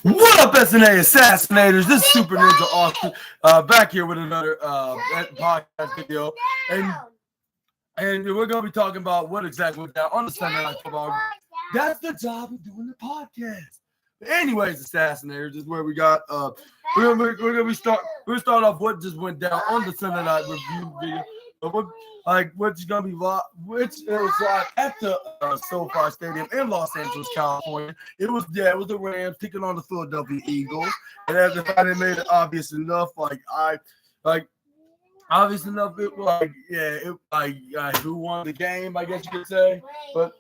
What up, SNA Assassinators? This is Super Ninja Austin, back here with another podcast video, and we're gonna be talking about what exactly went down on the Sunday Night Football. That's the job of doing the podcast. But anyways, Assassinators, this is where we got we're gonna start off what just went down on the Sunday Night review video. What's gonna be which it was like at the SoFi Stadium in Los Angeles, California. It was the Rams taking on the Philadelphia Eagles, and as if I didn't make it obvious enough, obvious enough, it was who won the game, I guess you could say, but.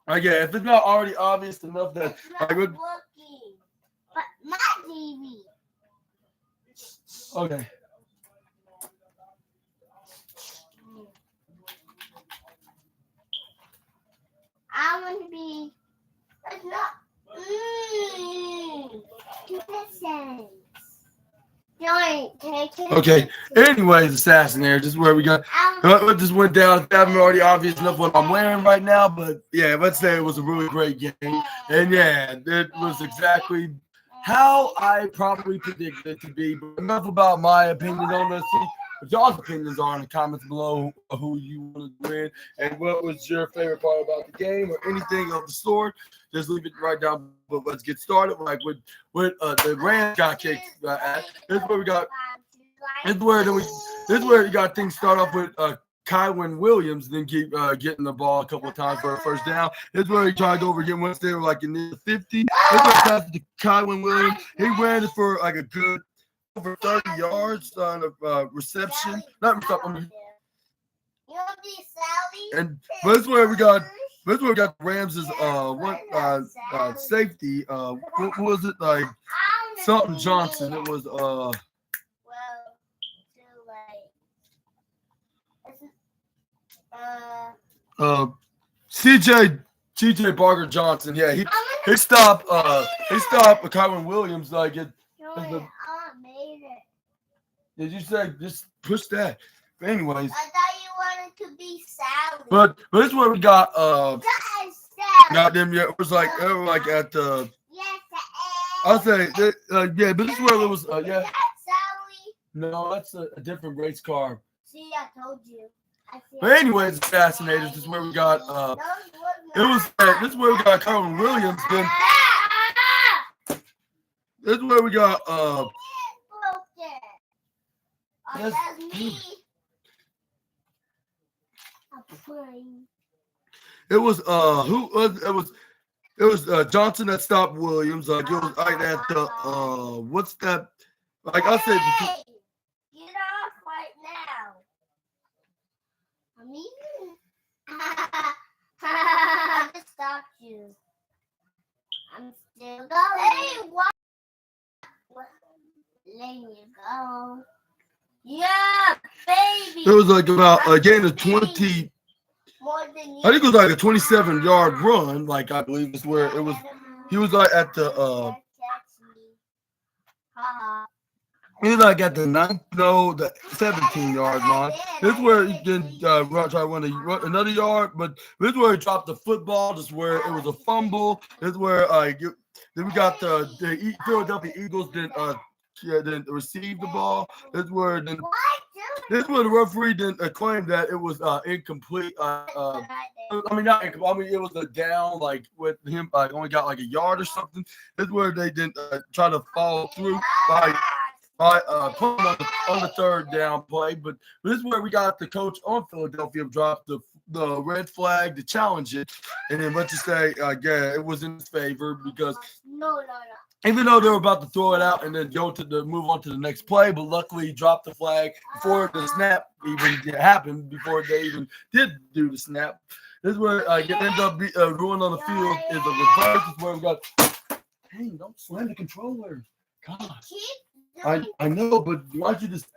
If it's not already obvious enough that but my TV. Okay. I want to be. It's not. Listen. Okay. Anyways, Assassinator, this is where we got. It just went down. It's not already obvious enough what I'm wearing right now, but yeah, let's say it was a really great game, and yeah, it was exactly how I probably predicted it to be. But enough about my opinion on this. What y'all's opinions are in the comments below who you want to win and what was your favorite part about the game or anything of the sort. Just leave it right down. But let's get started. Like with the Rams got kicked at. This is where we got. This is where you got things start off with Kyron Williams, then keep getting the ball a couple of times for a first down. This is where he tried to go over again once they were like in the 50. This is where to Kyron Williams. He ran it for like a good over 30 yards on a reception. Not reception. And this is where we got. This is where we got Rams's safety. What was it like? Something Johnson. It was CJ Barker Johnson. Yeah, he stopped Kyron Williams. Did you say just push that? But anyways. I thought you wanted to be Sally. But this is where we got got them. Yeah, it was like they were like at the. I'll say but this is where it was. Yeah. Sally. No, that's a different race car. See, I told you. But anyways, Assassinators, this is where we got this is where we got Kyron Williams. Then this is where we got that's me. It was Johnson that stopped Williams. It was like at the what's that? Like I said. Get off right now. I just stopped you. I'm still going. Hey, what? Let me go. Yeah, baby. It was like about a gain of 20. I think it was like a 27-yard run. Like I believe is where it was. He was like at the. He was like at the 17-yard line. This is where he didn't try to run another yard, but this is where he dropped the football. This is where it was a fumble. This is where then we got the Philadelphia Eagles didn't receive the ball. This is where the referee didn't claim that it was incomplete. Not incomplete. I mean, it was a down, like with him, only got like a yard or something. This is where they didn't try to follow through by putting on the third down play. But this is where we got the coach on Philadelphia drop the red flag to challenge it, and then let's just say, it was in his favor because even though they were about to throw it out and then move on to the next play, but luckily he dropped the flag before the snap even happened, before they even did do the snap. This is where it ends up ruined on the field is a reverse. This is where we got. Hey, don't slam the controller. God. I know, but why don't you just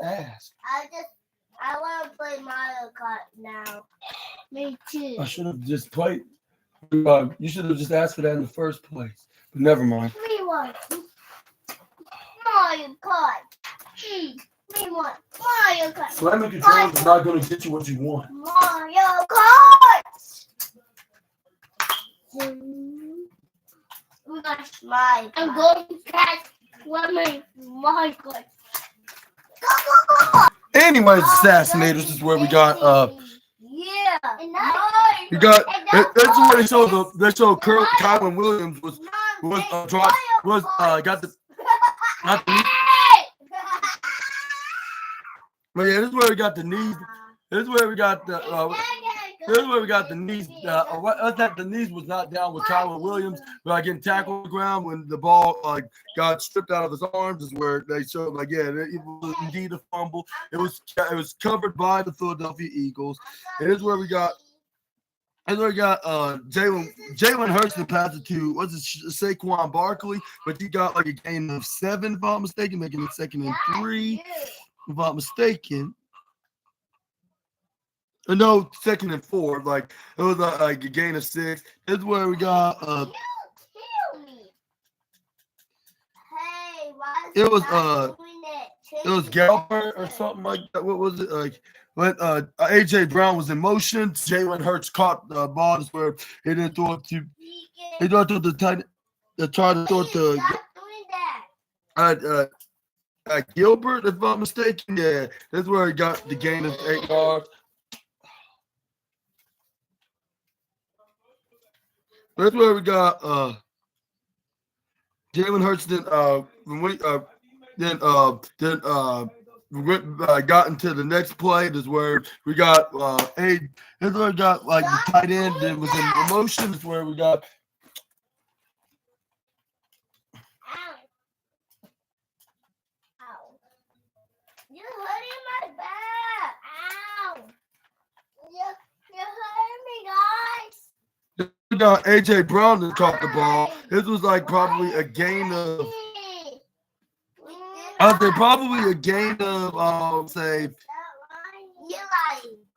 ask? I want to play Mario Kart now. Me too. I should have just played. You should have just asked for that in the first place. But never mind. Me want Mario Kart. Me want Mario Kart. Slamming controllers is not going to get you what you want. Mario Kart. We got slide. I'm going to catch swimming. My God. Anyways, assassinators, this is where we got Yeah. we got that's where they show Kylan Williams was dropped got the but yeah, this is where we got the knees. This is where we got the this is where we got the knees. The knees was not down with Kylan Williams, but getting tackled on the ground when the ball got stripped out of his arms is where they showed it was indeed a fumble. It was covered by the Philadelphia Eagles. And this is where we got. And we got Jalen Hurts to pass it to Saquon Barkley, but he got a gain of 7, if I'm not mistaken, making it 2nd and 3, if I'm not mistaken. No, 2nd and 4. It was a gain of 6. This is where we got it was Galbert or something like that. What was it when AJ Brown was in motion? Jalen Hurts caught the ball. That's where he didn't throw it to. He threw it to the tight. They tried to throw it to Gilbert, if I'm not mistaken. Yeah, that's where he got the gain of 8 yards. That's where we got Jalen Hurts got into the next play. This is where we got this is where we got the tight end that was in motion. This is where we got You're hurting my back. Ow. You're hurting me, guys. we got AJ Brown that caught the ball. This was probably a gain of probably a gain of I'll say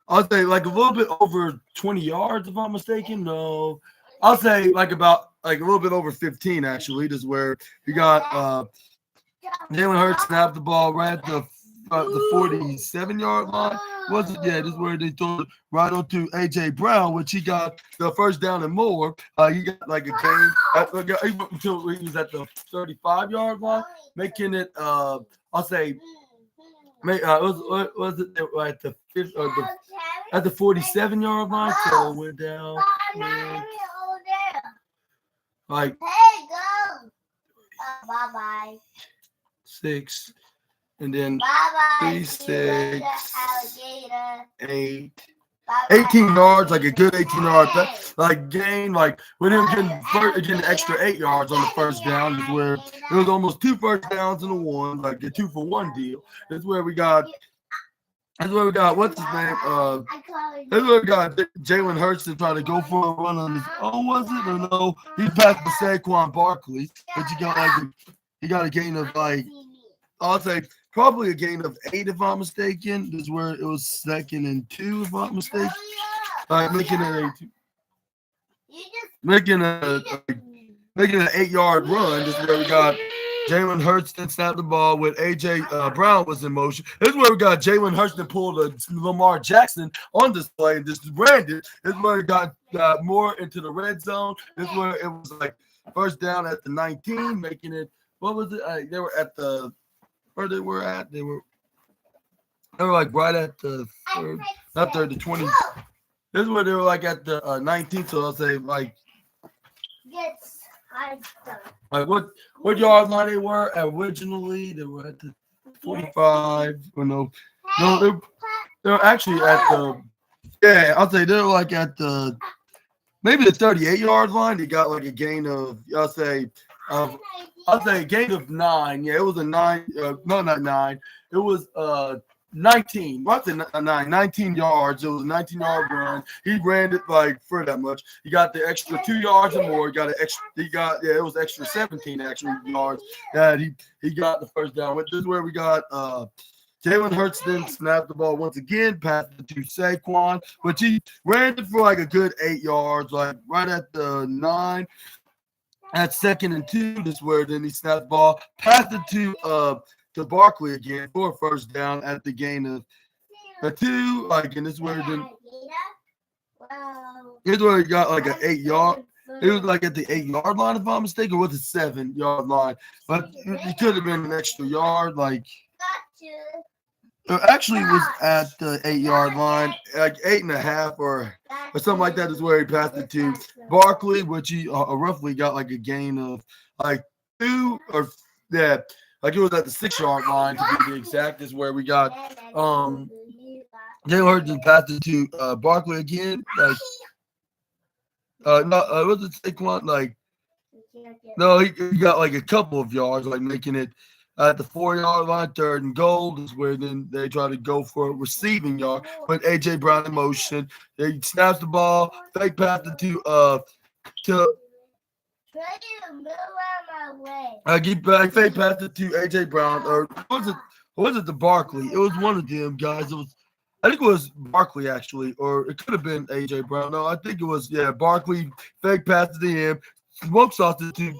a little bit over 20 yards, if I'm mistaken. No, I'll say about a little bit over 15 actually. This is where we got Jalen Hurts snapped the ball right at the 47-yard line. Was it? Yeah, this is where they threw it right onto AJ Brown, which he got the first down and more. He got a gain. Until he was at the 35-yard line, making it. I'll say, was it at the 5th or at the 47-yard line? So it went down. Hey, go. Bye-bye. 6, and then Bye-bye. 3, 6, 8, 18 yards, a good 18-yard gain, with him getting an extra 8 yards on the first down is where it was almost 2 first downs and a 1, a 2-for-1 deal. That's where we got what's his name? That's where we got Jalen Hurts to try to go for a run on his own, was it? Or no? He passed to Saquon Barkley, but he got a gain of I'll say probably a gain of 8, if I'm mistaken. This is where it was 2nd and 2, if I'm mistaken. Making an 8-yard run. This is where we got Jalen Hurts then snapped the ball with AJ Brown was in motion. This is where we got Jalen Hurts then pulled a Lamar Jackson on display and just branded. This is where it got more into the red zone. This is where it was first down at the 19, making it. What was it? They were at the. Where they were at, they were right at the third, not 30, 20. This is where they were at the 19th. So I'll say what yard line they were originally. They were at the 45. Or no, they're actually at the I'll say they're at the maybe the 38-yard line. They got a gain of I'll say a gain of 9. Yeah, it was a 9. No, not 9. It was 19. What's it? 19 yards. It was a 19-yard run. He ran it for that much. He got the extra 2 yards or more. He got an extra. It was extra 17 actually yards that he got the first down. This is where we got Jalen Hurts then snapped the ball once again, passed it to Saquon, which he ran it for a good 8 yards, right at the 9. At 2nd and 2, this is where then he snapped the ball, passed it to Barkley again for a first down at the gain of 2. And this is where then here's where he got an 8 yard. It was like at the 8-yard line, if I'm not mistaken, or was it 7-yard line? But it could have been an extra yard. Like it actually was at the 8-yard line, like 8.5 or something like that is where he passed it to Barkley, which he roughly got like a gain of like 2 or yeah, like it was at the 6-yard line to be the exact. Is where we got Jalen Hurts and passed it to Barkley again. Like no, was it Saquon? Like no, he got like a couple of yards, like making it at the 4-yard line, 3rd and goal is where then they try to go for a receiving yard. But AJ Brown in motion, he snaps the ball, fake pass it to fake pass it to AJ Brown, or was it the Barkley? It was one of them guys. I think it was Barkley actually, or it could have been AJ Brown. No, I think it was Barkley. Fake pass to him, smoke sauce it to.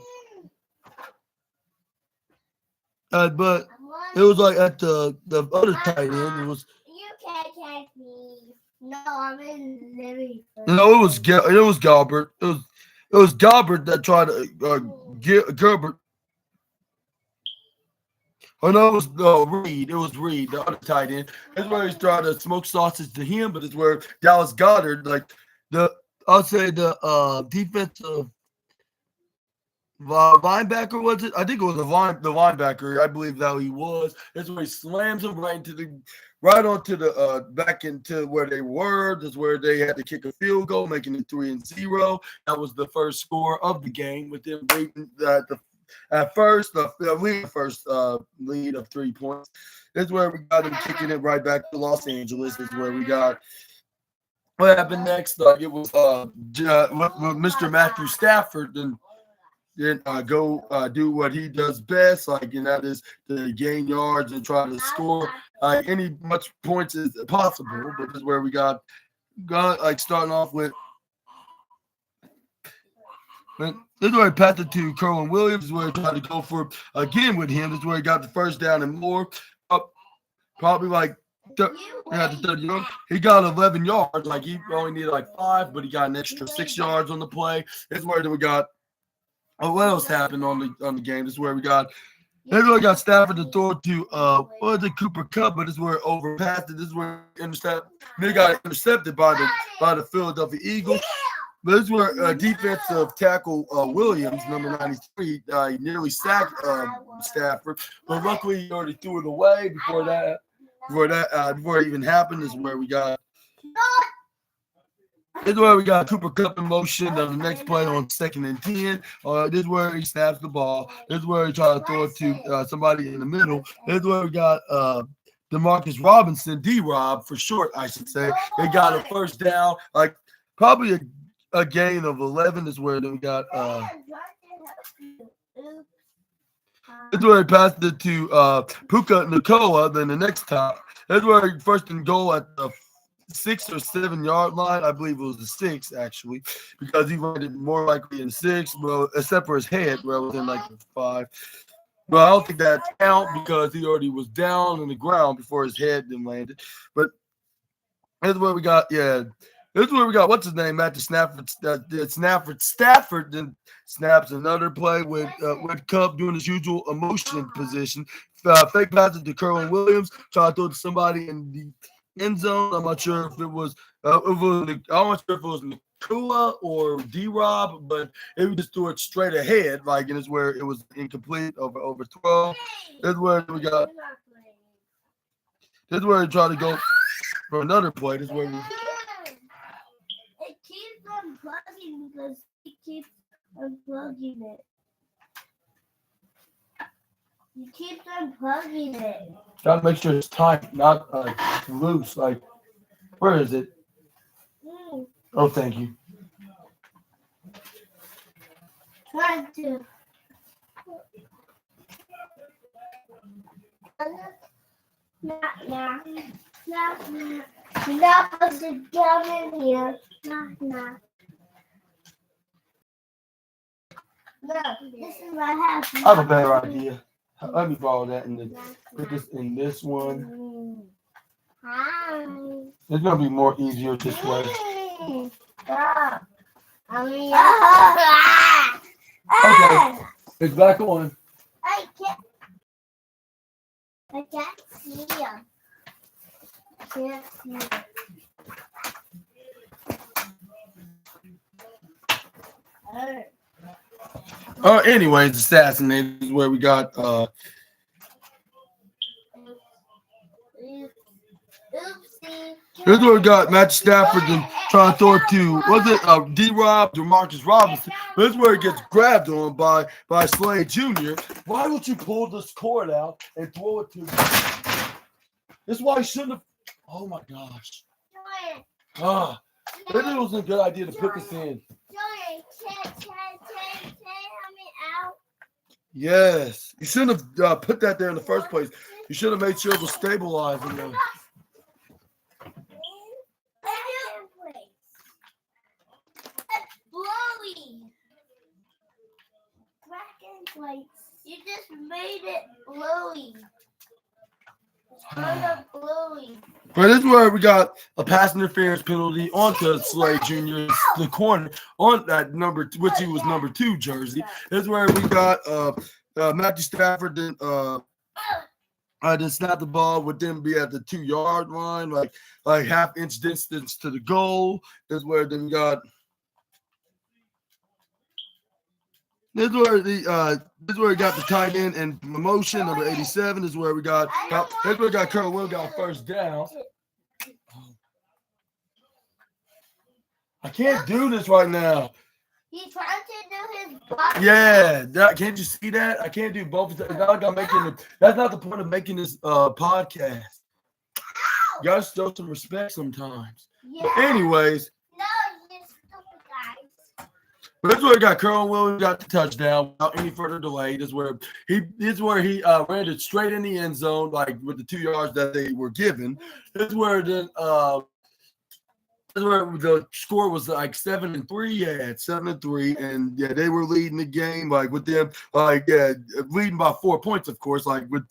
But it was like at the other tight end. It was. You can't catch me. No, I'm in Larry. No, it was Galbert. It was Galbert that tried to get Gerbert. Oh no, it was Reed. It was Reed, the other tight end. That's where he's trying to smoke sausage to him, but it's where Dallas Goedert, like I'll say the defensive linebacker, was it? I think it was the linebacker. I believe that he was. That's where he slams him right onto the back into where they were. That's where they had to kick a field goal, making it 3-0. That was the first score of the game, with them beating the first lead of 3 points. That's where we got them kicking it right back to Los Angeles. That's where we got what happened next. It was Mr. Matthew Stafford and then go do what he does best, and that is to gain yards and try to score any much points as possible. But this is where we got starting off with. This is where he passed it to Kerwin Williams. This is where he tried to go for again with him. This is where he got the first down and more. Probably like the 30 yards. He got 11 yards. Like he only needed like 5, but he got an extra 6 yards on the play. This is where then we got. What else happened on the game? This is where we got. This is where we got Stafford to throw to what was it, Cooper Kupp, but this is where it overpassed it. This is where they got intercepted by the Philadelphia Eagles. But this is where defensive tackle Williams, number 93, nearly sacked Stafford. But luckily, he already threw it away before it even happened. This is where we got. This is where we got Cooper Kupp in motion on the next play on 2nd and 10. This is where he snaps the ball. This is where he tries to throw it to somebody in the middle. This is where we got Demarcus Robinson, D-Rob for short, I should say. They got a first down, like probably a gain of 11 is where we got. This is where he passed it to Puka Nacua. Then the next time, this is where he first and goal at the 6 or 7 yard line. I believe it was the 6 actually, because he ran it more likely in 6, well, except for his head, rather than like the 5. But I don't think that count because he already was down on the ground before his head then landed. But here's where we got, This is where we got what's his name, Matthew Stafford then snaps another play with Kupp doing his usual emotion position. Fake pass to Kerwin Williams, try to throw to somebody in the end zone. I'm not sure if it was Nacua or D-Rob, but it just threw it straight ahead, and it's where it was incomplete, overthrow. This is where we got. This is where we try to go for another play. This is where we. It keeps unplugging because it keeps unplugging it. You keep unplugging it. Gotta make sure it's tight, not loose. Where is it? Oh, thank you. Try to. Not now. You're not supposed to come in here. Nah. No, this is what happened. I have a better idea. Let me follow that put this in this one. Hi. It's gonna be more easier this way. Stop. Okay, it's back on. I can't see him. I can't see him. Anyways, Assassinated is where we got Oopsie. here's where we got Matt Stafford and trying to throw it to D-Rob, Demarcus Robinson. This is where it gets grabbed on by Slade Jr. Why don't you pull this cord out and throw it to me? This is why he shouldn't have. Oh my gosh. Maybe it was a good idea to put this in. Yes, you shouldn't have put that there in the first place. You should have made sure it was stabilizing there. You just made it blowy. It's kind of blowy. But this is where we got a pass interference penalty onto Slade Jr. the corner on that number, which he was number 2 jersey. This is where we got Matthew Stafford then snap the ball with them be at the 2-yard line, like half-inch distance to the goal. This is where then we got. This is where we got the tight end and motion number 87. This is where we got. This is where we got Colonel Will got first down. I can't do this right now. He's trying to do his body. Yeah, can't you see that? I can't do both. That's not the point of making this podcast. You gotta show some respect sometimes. Yeah. But anyways. No, you stupid guys. This is where he got Colonel Williams got the touchdown without any further delay. This is where he ran it straight in the end zone, like with the 2 yards that they were given. This is where then the score was like 7-3. Yeah, 7-3, and yeah, they were leading the game like with them, leading by 4 points, of course. Like with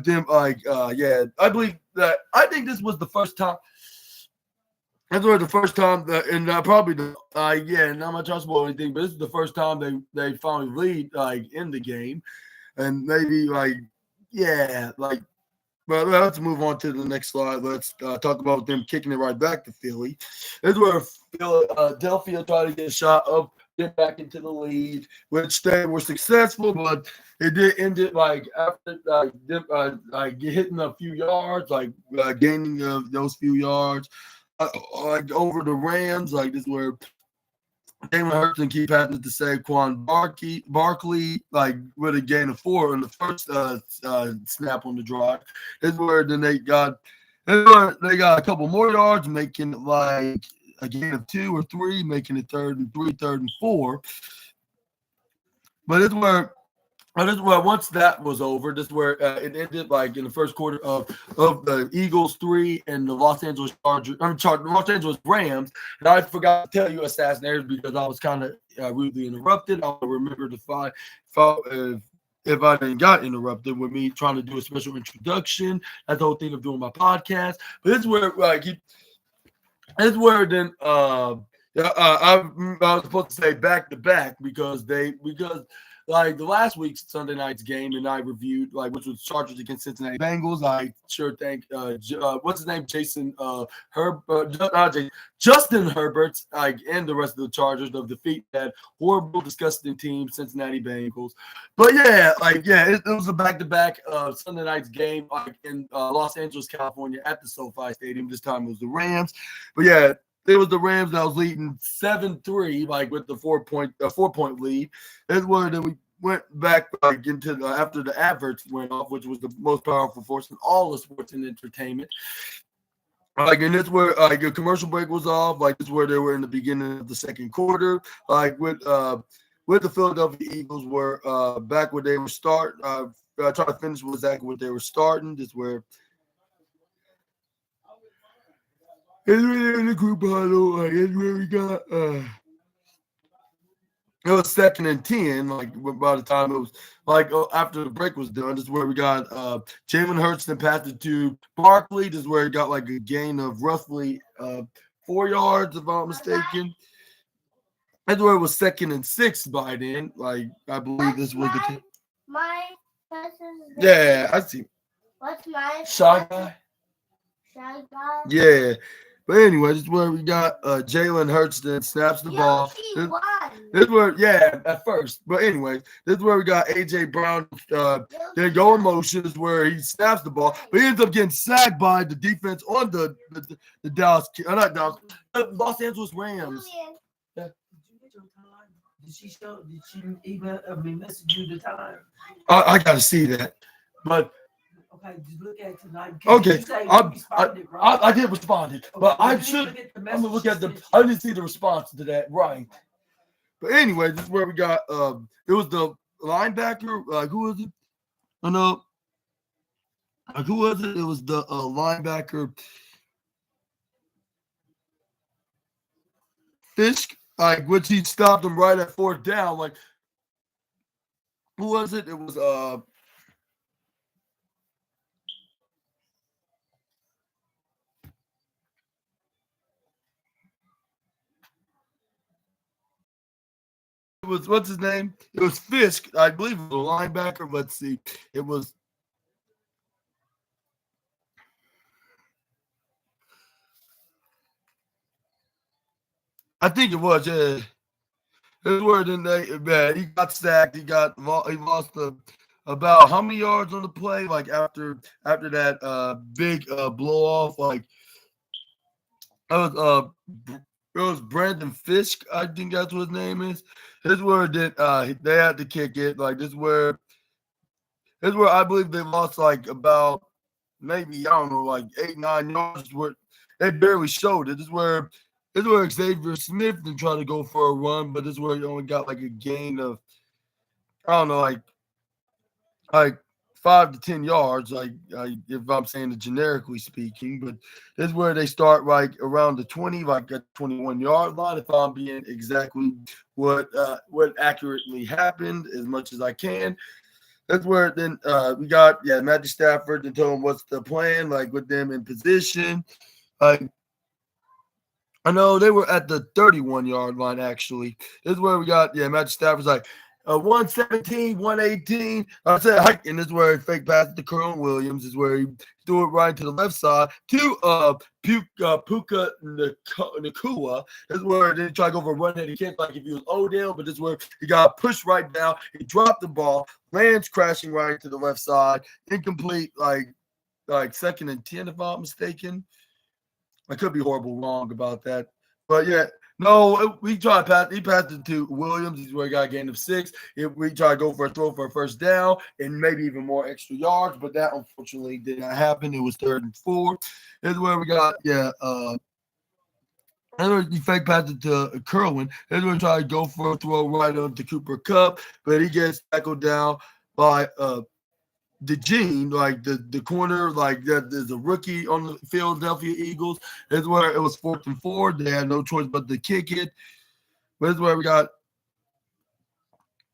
them, I think this was the first time. That's where the first time, and probably not much else about anything, but this is the first time they finally lead in the game, and maybe But let's move on to the next slide. Let's talk about them kicking it right back to Philly. This is where Philadelphia tried to get a shot of get back into the lead, which they were successful, but it did end it after hitting a few yards, gaining those few yards. Over the Rams, this is where Jalen Hurts and keep having to Saquon Barkley, with a gain of 4 in the first snap on the drive. This is where then they got a couple more yards, making it a gain of 2 or 3, making it 3rd and 3, 3rd and 4. But this is where once that was over, this is where it ended in the first quarter of the Eagles 3 and the Los Angeles Los Angeles Rams. And I forgot to tell you, Assassinators, because I was kind of rudely interrupted. I'll remember to find if I didn't got interrupted with me trying to do a special introduction. That's the whole thing of doing my podcast. But this is where I was supposed to say back to back because the last week's Sunday night's game, and I reviewed which was Chargers against Cincinnati Bengals. I sure thank what's his name, Justin Herbert, and the rest of the Chargers of defeat that horrible, disgusting team, Cincinnati Bengals. But it was a back-to-back Sunday night's game in Los Angeles, California, at the SoFi Stadium. This time it was the Rams. But yeah. It was the Rams that was leading 7-3, with the 4-point lead. That's where then we went back into after the adverts went off, which was the most powerful force in all of sports and entertainment. And that's where your commercial break was off. This is where they were in the beginning of the second quarter. With the Philadelphia Eagles were back where they were starting. Trying to finish with exactly what they were starting. This is where. It's really in the group huddle. It's where we got it was 2nd and 10. By the time it was after the break was done, this is where we got Jalen Hurts then passed it to Barkley. This is where he got a gain of roughly 4 yards, if I'm not mistaken. That's where it was 2nd and 6 by then. Like I believe this was the my person's name. yeah. I see. What's my Shy guy. Shy guy? Yeah. But anyway, this is where we got Jalen Hurts then snaps the ball. This is where, yeah, at first. But anyway, this is where we got AJ Brown. Then go in motion is where he snaps the ball, but he ends up getting sacked by the defense on the Dallas, not Dallas, the Los Angeles Rams. Did you get your time? Did she show? Did she even message you the time? I got to see that, but. Okay, just look at it tonight. Okay, Right? I did respond, Okay, but I you should. get the I'm gonna look at the. message I didn't see the response to that. Right. But anyway, this is where we got. It was the linebacker. Who was it? Oh no. Who was it? It was the linebacker. Fisk. Which he stopped him right at 4th down. Like, who was it? It was It was what's his name? It was Fisk, I believe, it was a linebacker. Let's see. It was. I think it was. Yeah. This where then he got sacked. He lost about how many yards on the play? Like after that big blow off. Like it was Brandon Fisk. I think that's what his name is. This is where they had to kick it. Like this is where I believe they lost like about maybe I don't know like 8-9 yards. Where they barely showed it. This is where Xavier Smith then tried to go for a run, but this is where he only got like a gain of I don't know like 5 to 10 yards, if I'm saying it generically speaking. But this is where they start like around the 20, like at 21-yard line. If I'm being exactly what accurately happened as much as I can. That's where then we got Matthew Stafford and told him what's the plan, like with them in position. Like I know they were at the 31-yard line actually. This is where we got Matthew Stafford's like 117, 118. I said hike, and this is where he fake passed to Kerwin Williams. Is where he threw it right to the left side to Puka Nakua. This is where they try to go for a run-headed kick like if he was Odell, but this is where he got pushed right down. He dropped the ball, lands crashing right to the left side, incomplete, like 2nd and 10 if I'm not mistaken. I could be horrible wrong about that, but yeah. No, we tried to pass. He passed it to Williams. He's where he got a gain of 6. We tried to go for a throw for a 1st down and maybe even more extra yards, but that unfortunately did not happen. It was 3rd and 4. This is where we got, he fake passed it to Kerwin. This is where we tried to go for a throw right on to Cooper Kupp, but he gets tackled down by DeJean, like the corner, like that there's a rookie on the Philadelphia Eagles. That's where it was 4th and 4. They had no choice but to kick it. But this is where we got.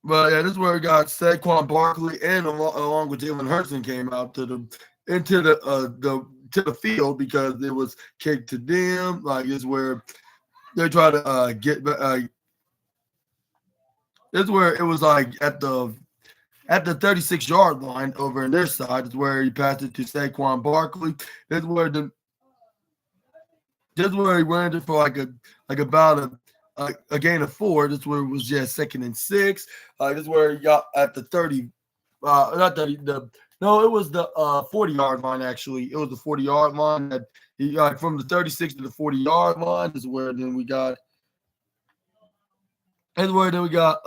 But yeah, this is where we got Saquon Barkley and along with Jalen Hurts came out to the field because it was kicked to them. Like this is where they try to get. This is where it was like at the 36-yard line over on their side is where he passed it to Saquon Barkley. This is where he ran it for about a gain of 4. This is where it was just 2nd and 6. This is where he got at the 30, not 30. It was the 40-yard line actually. It was the 40-yard line that he got from the 36 to the 40-yard line. This is where then we got. And where then we got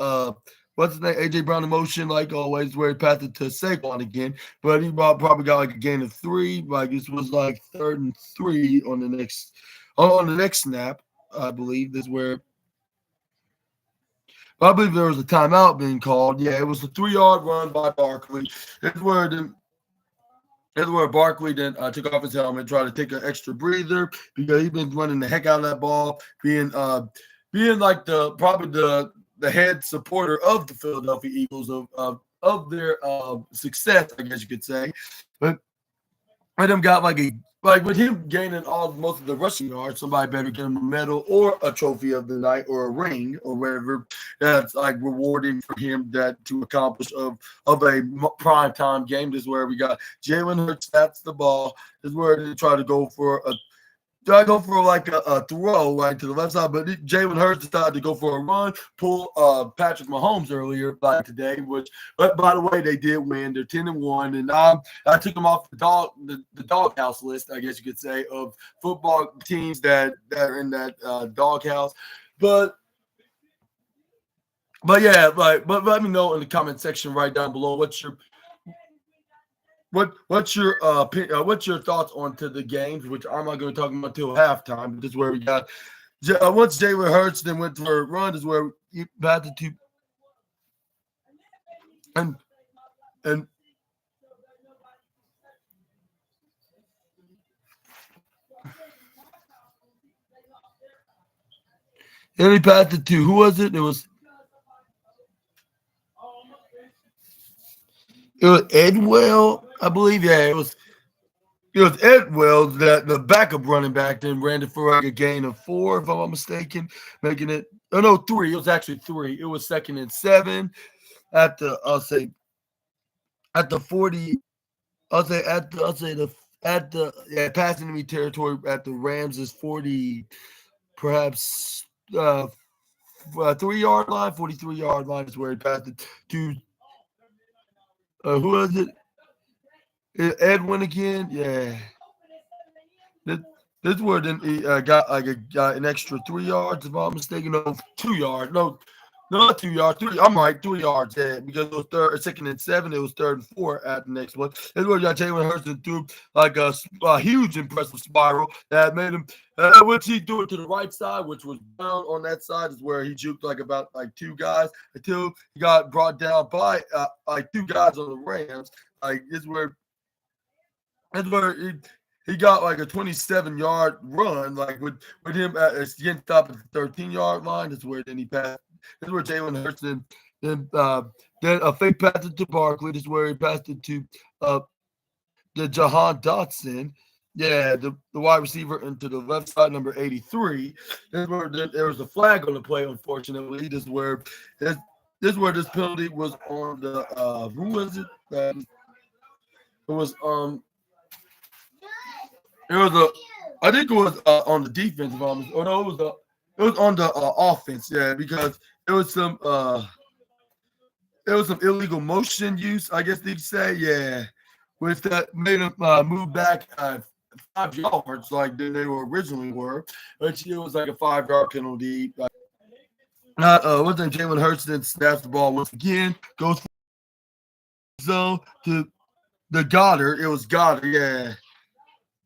what's his name? AJ Brown in motion, like always, where he passed it to Saquon again. But he probably got like a gain of 3. Like this was like 3rd and 3 on the next snap, I believe. This is where I believe there was a timeout being called. Yeah, it was a 3-yard run by Barkley. That's where Barkley then took off his helmet, tried to take an extra breather because he's been running the heck out of that ball, being like the head supporter of the Philadelphia Eagles of their success, I guess you could say. But them got like like with him gaining most of the rushing yards, somebody better get him a medal or a trophy of the night or a ring or whatever that's like rewarding for him that to accomplish of a prime time game. This is where we got Jalen Hurts snaps the ball. This is where they try to go for a I go for like a throw like to the left side, but Jalen Hurts decided to go for a run, pull Patrick Mahomes earlier like today, which but by the way, they did win. They're 10-1, and I took them off the doghouse list, I guess you could say, of football teams that are in that doghouse. But yeah, like but let me know in the comment section right down below what's your what's your thoughts on to the games, which I'm not going to talk about until halftime. But this is where we got once Jalen Hurts then went for a run. Is where you had to two and he passed it to who was it? It was Edwell, I believe. Yeah, it was Edwell that the backup running back then ran it for like a gain of 4, if I'm not mistaken, making it 3. It was actually 3. It was 2nd and 7 at the at the 40. At the passing enemy territory at the Rams is 40, perhaps 3-yard line, 43-yard line is where he passed it to who was it? Edwin again, yeah. This where then he got an extra 3 yards, if I'm mistaken. No, 2 yards. No, not 2 yards. 3. I'm right, 3 yards. Yeah, because it was 2nd and 7. It was 3rd and 4 at the next one. This where you got Jalen Hurts threw like a huge impressive spiral that made him. Which he threw it to the right side, which was down on that side, is where he juked like about like 2 guys until he got brought down by like 2 guys on the Rams. Like this where. That's where he got like a 27-yard run, like with him getting stopped at the 13-yard line. That's where then he passed. That's where Jalen Hurts then a fake pass it to Barkley. This is where he passed it to the Jahan Dotson. Yeah, the wide receiver into the left side, number 83. This is where there was a flag on the play, unfortunately. This is where this penalty was on the who was it? It was I think it was on the defense. No, it was on the offense. Yeah, because it was some illegal motion use, I guess they'd say. Yeah, with that made them move back 5 yards like they originally were, which it was like a 5-yard penalty. What's that? Jalen Hurts then snaps the ball once again, goes for the zone to the Goddard. It was Goddard. Yeah.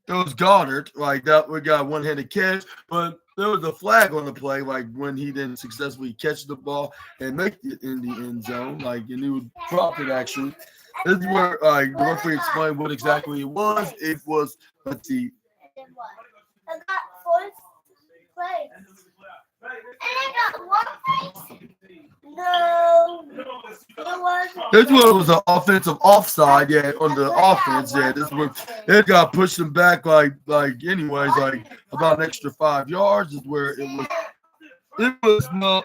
It was Goddard, like that. We got one-handed catch, but there was a flag on the play, like when he didn't successfully catch the ball and make it in the end zone, like and he would drop it. Actually, this is where the referee explained what exactly it was. It was let's see. I got 4th place. And I got 1 place. No, it wasn't. This one was an offensive offside, yeah, on the offense, yeah. This one it got pushed him back like anyways, like about an extra 5 yards is where it was. It was no,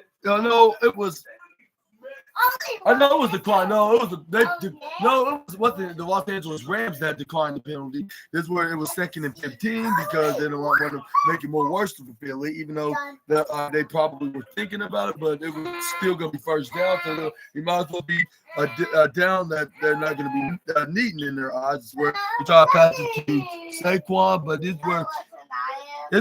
it was. I know it was declined. No, it was it was the Los Angeles Rams that declined the penalty. This is where it was 2nd and 15 because they didn't want to make it more worse for Philly, even though they probably were thinking about it, but it was still going to be first down. So it might as well be a down that they're not going to be needing in their eyes. This is where you try to pass it to Saquon, but this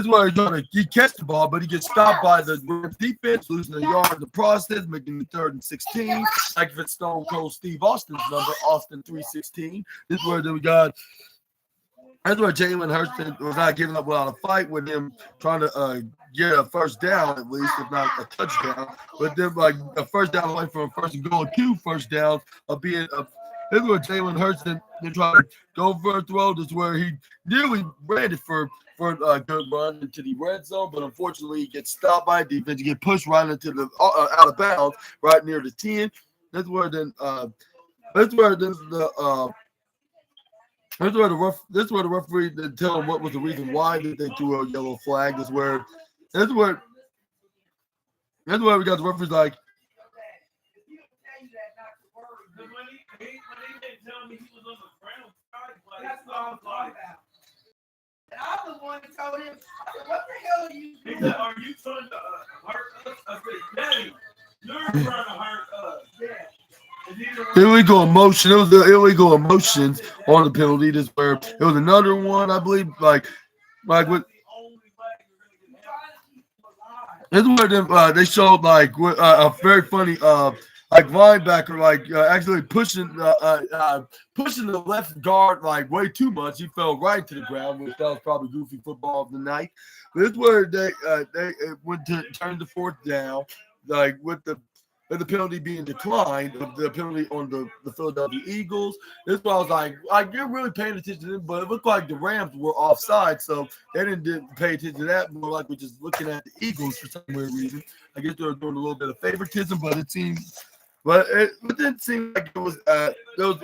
is where he catch the ball, but he gets stopped by the Rams defense, losing a yard in the process, making it 3rd and 16. Like if it's Stone Cold Steve Austin's number, Austin 316. This is where we got. That's where Jalen Hurts was not giving up without a fight with him trying to get a first down at least, if not a touchdown. But then like a first down away from a first and goal, 2 first downs of being a. This is where Jalen Hurts then trying to go for a throw. This is where he nearly ran it for a good run into the red zone, but unfortunately he gets stopped by defense. He get pushed right into the out of bounds, right near the 10. That's where the This is where the referee didn't tell him what was the reason why that they threw a yellow flag. This is where that's where we got the referees like. That's what I'm talking about. And I was the one who told him, I said, what the hell are you doing? He said, are you trying to hurt us? I said, Daddy, you're trying to hurt us. Yeah. Illegal emotion. It was the illegal emotions on the penalty. This where it was another one, I believe. With this is where they showed a very funny linebacker actually pushing the left guard like way too much. He fell right to the ground, which that was probably goofy football of the night. But this is where they went to turn the fourth down, like with the penalty being declined, the penalty on the Philadelphia Eagles. This is why I was like you're really paying attention to them, but it looked like the Rams were offside, so they didn't pay attention to that. More like we're just looking at the Eagles for some weird reason. I guess they were doing a little bit of favoritism, but it didn't seem like it was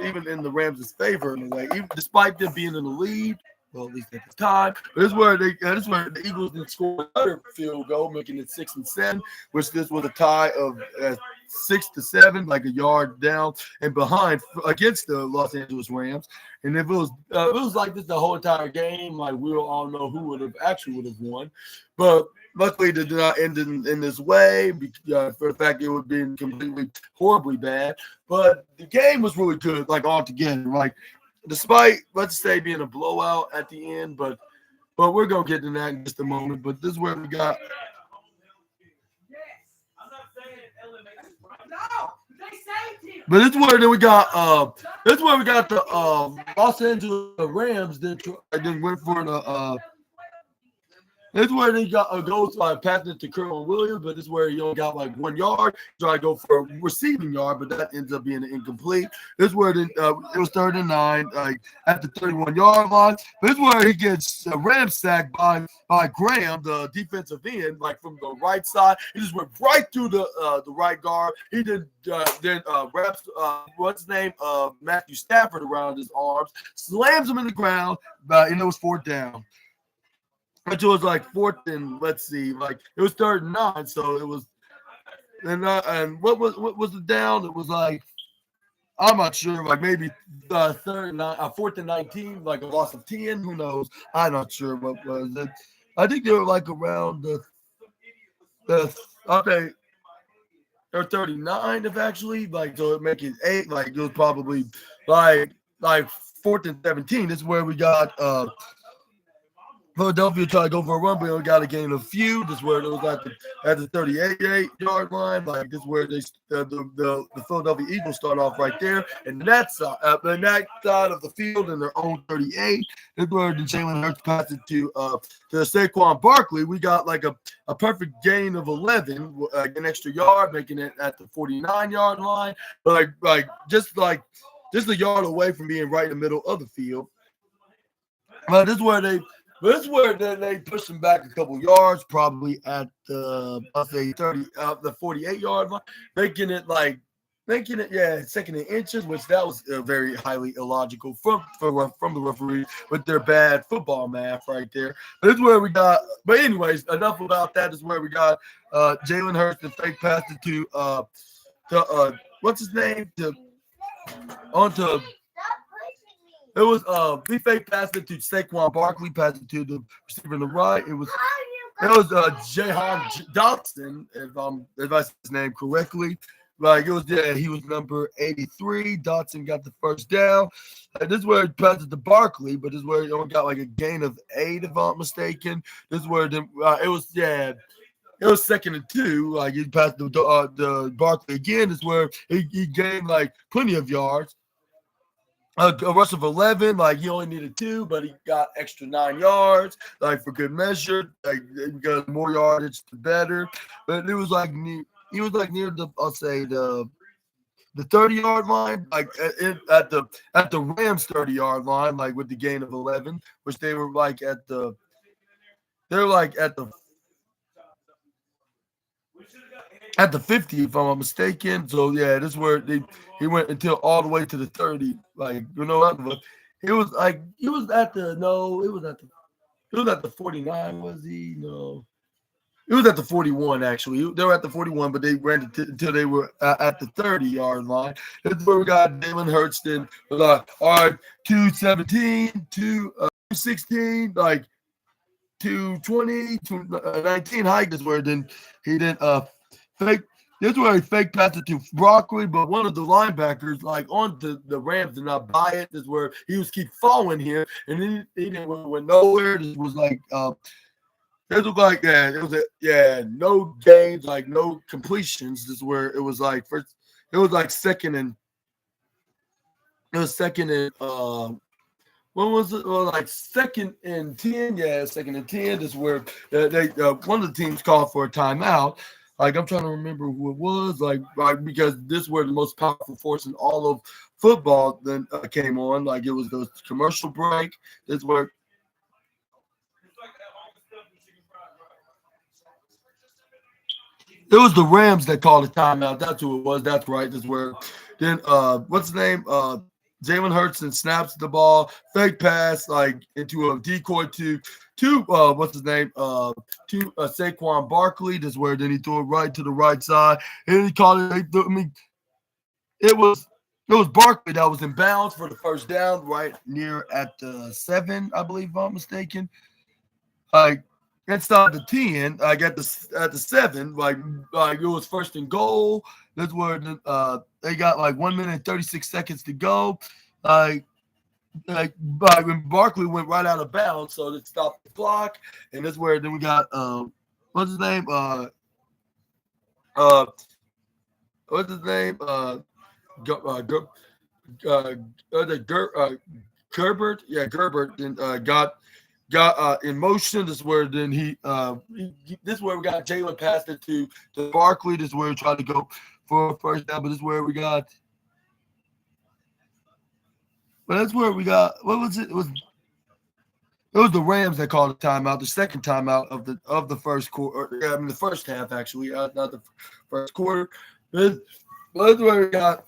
even in the Rams' favor in a way, even despite them being in the lead. Well, at least at the time. This is where the Eagles did score another field goal, making it 6-7, which this was a tie of 6-7, like a yard down and behind against the Los Angeles Rams. And if it was like this the whole entire game, like we all know who would have won. But luckily, it did not end in this way for the fact it would have been completely horribly bad. But the game was really good, like altogether. Like despite, let's say, being a blowout at the end, but we're gonna get to that in just a moment. But this is where we got. But this is where then we got. This is where we got the Los Angeles Rams that went for the. This is where they goes by passing it to Kerwin Williams, but this is where he only got like 1 yard. Try to go for a receiving yard, but that ends up being incomplete. This is where it was 3rd and 9, like at the 31-yard line. This is where he gets ram sacked by Graham, the defensive end, like from the right side. He just went right through the right guard. He then wraps what's his name Matthew Stafford around his arms, slams him in the ground, and it was 4th down. Until it was like 4th and let's see, like it was 3rd and 9, so it was, and what was the down? It was like I'm not sure, like maybe 4th and 19, like a loss of 10. Who knows? I'm not sure what was it. I think they were like around the okay, or 39 if actually, like so it make it 8. Like it was probably like 4th and 17. This is where we got Philadelphia tried to go for a run, but only got a gain of few. This is where it was at the 38-yard line. Like this is where the Philadelphia Eagles start off right there, and that side of the field in their own 38. This is where the Jalen Hurts passed it to Saquon Barkley. We got like a perfect gain of 11, an extra yard, making it at the 49-yard line. But just a yard away from being right in the middle of the field. This is where they push them back a couple yards, probably at the 48-yard line, making it 2nd and inches, which that was very highly illogical from the referee with their bad football math right there. But this is where we got. But anyways, enough about that. This is where we got Jalen Hurts the fake passed it to what's his name onto. It was he fake passed it to Saquon Barkley, passed it to the receiver on the right. It was Jahan Dotson, if I said his name correctly. Like it was he was number 83. Dotson got the first down. This is where he passed it to Barkley, but this is where he only got like a gain of 8, if I'm not mistaken. This is where it was 2nd and 2. Like he passed the Barkley again. This is where he gained like plenty of yards. A rush of 11, like he only needed 2, but he got extra 9 yards, like for good measure. Like he got more yardage, the better. But it was like near the, I'll say the 30-yard line, like at the Rams 30-yard line, like with the gain of 11, which they were like at the 50, if I'm not mistaken. So yeah, this is where he went until all the way to the 30. Like, you know what? It was like he was at the no, it was at the 49, was he? No. It was at the 41, actually. They were at the 41, but they ran it until they were at the 30-yard line. That's where we got Jalen Hurts. Then was like, all right, 217, 216, like 220, 219 hike is where then he didn't fake. This is where he fake passed it to Broccoli, but one of the linebackers, like on the Rams, did not buy it. This is where he was keep following him, and then he didn't went nowhere. This was like it looked like no gains, like no completions. This is where it was like first. It was like second and what was it? Well, like second and 10. Yeah, second and 10. This is where they one of the teams called for a timeout. Like I'm trying to remember who it was. Like because this is where the most powerful force in all of football then came on. Like it was the commercial break. This is where. It was the Rams that called a timeout. That's who it was. That's right. That's where then what's his name? Jalen Hurts and snaps the ball, fake pass like into a decoy to what's his name? To Saquon Barkley. That's where then he threw it right to the right side. And he called it. I mean, it was Barkley that was in bounds for the first down, right near at the 7, I believe, if I'm not mistaken. Like inside the 10, like at the 7, like it was first and goal. That's where they got like 1 minute and 36 seconds to go. Like when Barkley went right out of bounds, so it stopped the clock. And that's where then we got what's his name? What's his name? Gerbert. Yeah, Gerbert. Then got in motion. This is where then this is where we got Jalen passed it to Barkley. This is where we tried to go for a first down, but this is where we got. But that's where we got. What was it? It was the Rams that called a timeout, the second timeout of the first quarter. I mean, the first half actually, not the first quarter. That's where we got.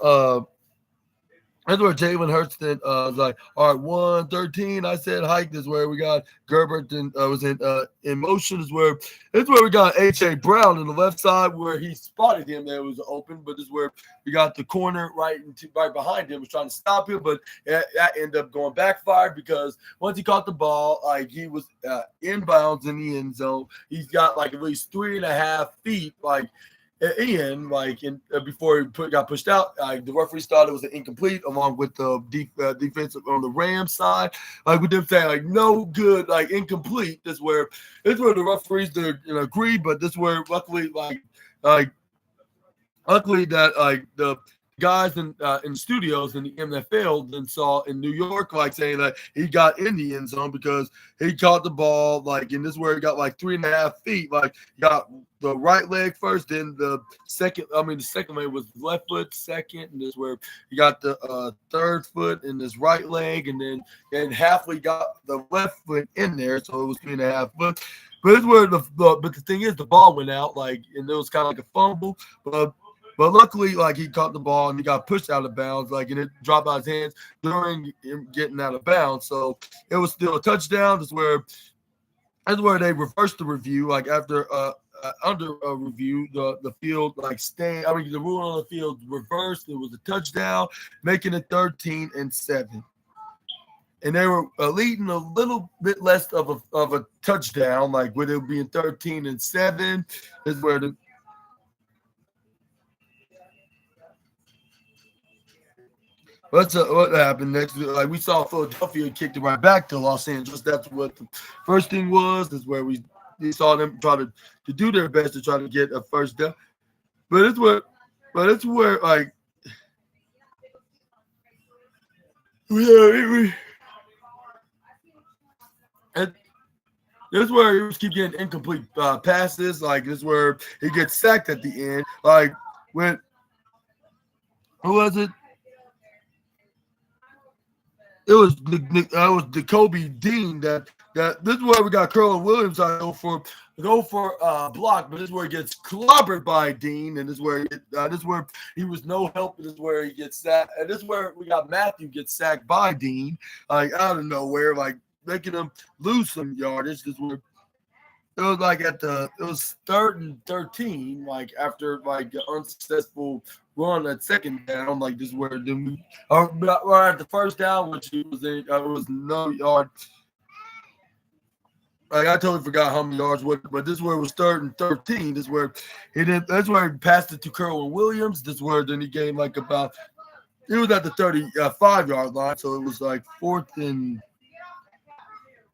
That's where Jalen Hurts then was like, all right, 113. I said hike. This is where we got Gerbert and was in motion. Is where we got H.A. Brown on the left side where he spotted him that was open. But this is where we got the corner right behind him was trying to stop him, but that ended up going backfired because once he caught the ball, like he was inbounds in the end zone. He's got like at least 3.5 feet, like. Ian, before he got pushed out, the referees thought it was an incomplete, along with the defensive on the Rams side. Like with them saying, like no good, like incomplete. This is where the referees agree, but this is where luckily that the guys in studios in the NFL then saw in New York, like saying that he got in the end zone because he caught the ball, like, and this is where he got like 3.5 feet, like got the right leg first, then the second leg was left foot second, and this is where he got the third foot in his right leg, and then halfway got the left foot in there, so it was 3.5 foot. But it's where but the thing is, the ball went out, like, and it was kind of like a fumble, but luckily, like, he caught the ball and he got pushed out of bounds, like, and it dropped out of his hands during him getting out of bounds. So it was still a touchdown. That's where they reversed the review, like after under a review, the field the rule on the field reversed. It was a touchdown, making it 13-7. And they were leading a little bit less of a touchdown, like with it being 13-7. Is where what happened next? Like we saw Philadelphia kicked it right back to Los Angeles. That's what the first thing was. That's where we saw them try to do their best to try to get a first down. But it's where like this is where he keep getting incomplete passes. Like this is where he gets sacked at the end. Like when who was it? It was Jacoby Dean that this is where we got Curl Williams out for go for block, but this is where he gets clobbered by Dean, and this is where he was no help. This is where he gets sacked, and this is where we got Matthew get sacked by Dean, like out of nowhere, like making him lose some yardage. This is where it was like it was 3rd and 13, like after like an unsuccessful run at second down, like this is where or at the first down, which it was no yard. Like I totally forgot how many yards was, but this is where it was 3rd and 13. This is where that's where he passed it to Kerwin Williams. This is where then he gained like about it was at the 35-yard line, so it was like 4th and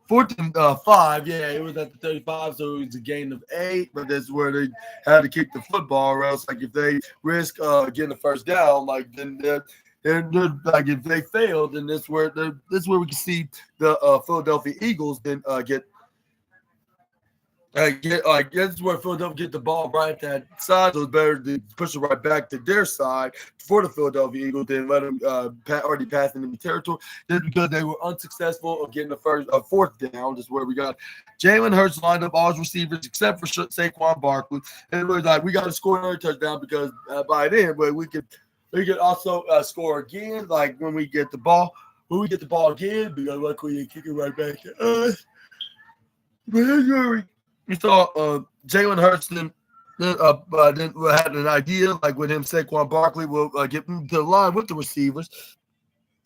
5. Yeah, it was at the 35, so it was a gain of 8. But that's where they had to kick the football, or else like if they risk getting a first down, like then they're like if they fail, then this where we can see the Philadelphia Eagles then get this is where Philadelphia get the ball right at that side, so it's better to push it right back to their side for the Philadelphia Eagles than let them already pass into the territory. Just because they were unsuccessful of getting the first 4th down. This is where we got Jalen Hurts lined up all his receivers except for Saquon Barkley, and it was like we got to score another touchdown because by then, but we could also score again, like when we get the ball again, because luckily you kick it right back to us. But that's where we saw Jalen Hurts then had an idea, like with him, Saquon Barkley will get him to the line with the receivers.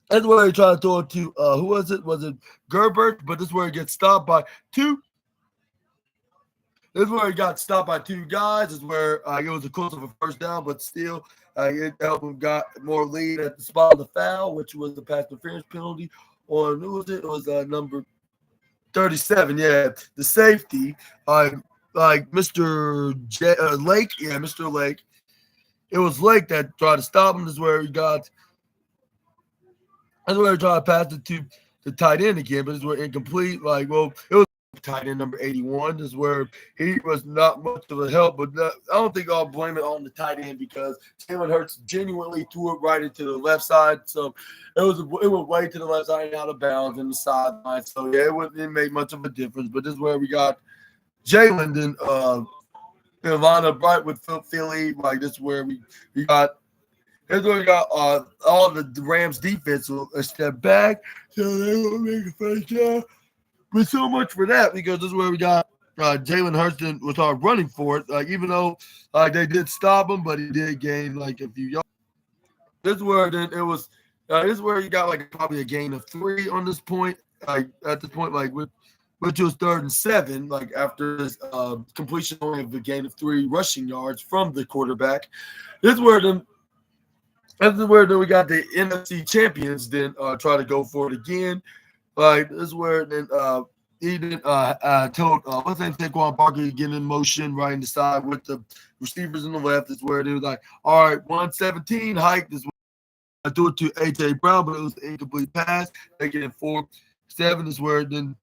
That's where he tried to throw it to, who was it? Was it Gerbert? But this is where he gets stopped by 2. This is where he got stopped by 2 guys. This is where it was a close of a first down, but still it helped him got more lead at the spot of the foul, which was the pass interference penalty on, who was it? It was number 37, yeah, the safety, like Mr. Lake, yeah, Mr. Lake. It was Lake that tried to stop him. This is where he got. That's where he tried to pass it to the tight end again, but this is where incomplete. Like, well, it was tight end number 81. This is where he was not much of a help, but I don't think I'll blame it on the tight end because Jalen Hurts genuinely threw it right into the left side. So it went way to the left side and out of bounds in the sideline. So yeah, it didn't make much of a difference. But this is where we got Jalen then line up right with Philly. Like this is where we got. Here's where we got all the Rams defense will step back, so they will make a first down. But so much for that because this is where we got Jalen Hurts was running for it. Like even though they did stop him, but he did gain like a few yards. This is where then it was. This is where you got like probably a gain of 3 on this point. Like at this point, like which was 3rd and 7. Like after this completion only of a gain of 3 rushing yards from the quarterback. This is where then we got the NFC champions then try to go for it again. Like this is where then he then told what's his name, Saquon Barkley to get in motion right in the side with the receivers on the left. Is where they was like, all right, 117 hike. This I threw it to AJ Brown, but it was an incomplete pass. They get it 4-7 is where then.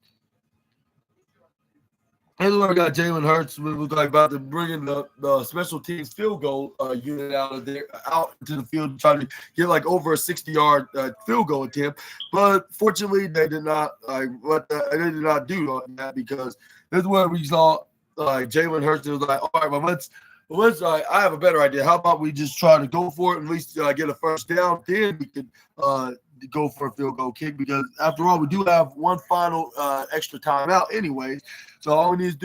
And we got Jalen Hurts. We was like about to bring in the special teams field goal unit out into the field to try to get like over a 60-yard field goal attempt. But fortunately, they did not they did not do that because this is where we saw Jalen Hurts was like, all right, well let's I have a better idea. How about we just try to go for it and at least get a first down? Then we could go for a field goal kick because after all, we do have one final extra timeout anyways. So all we need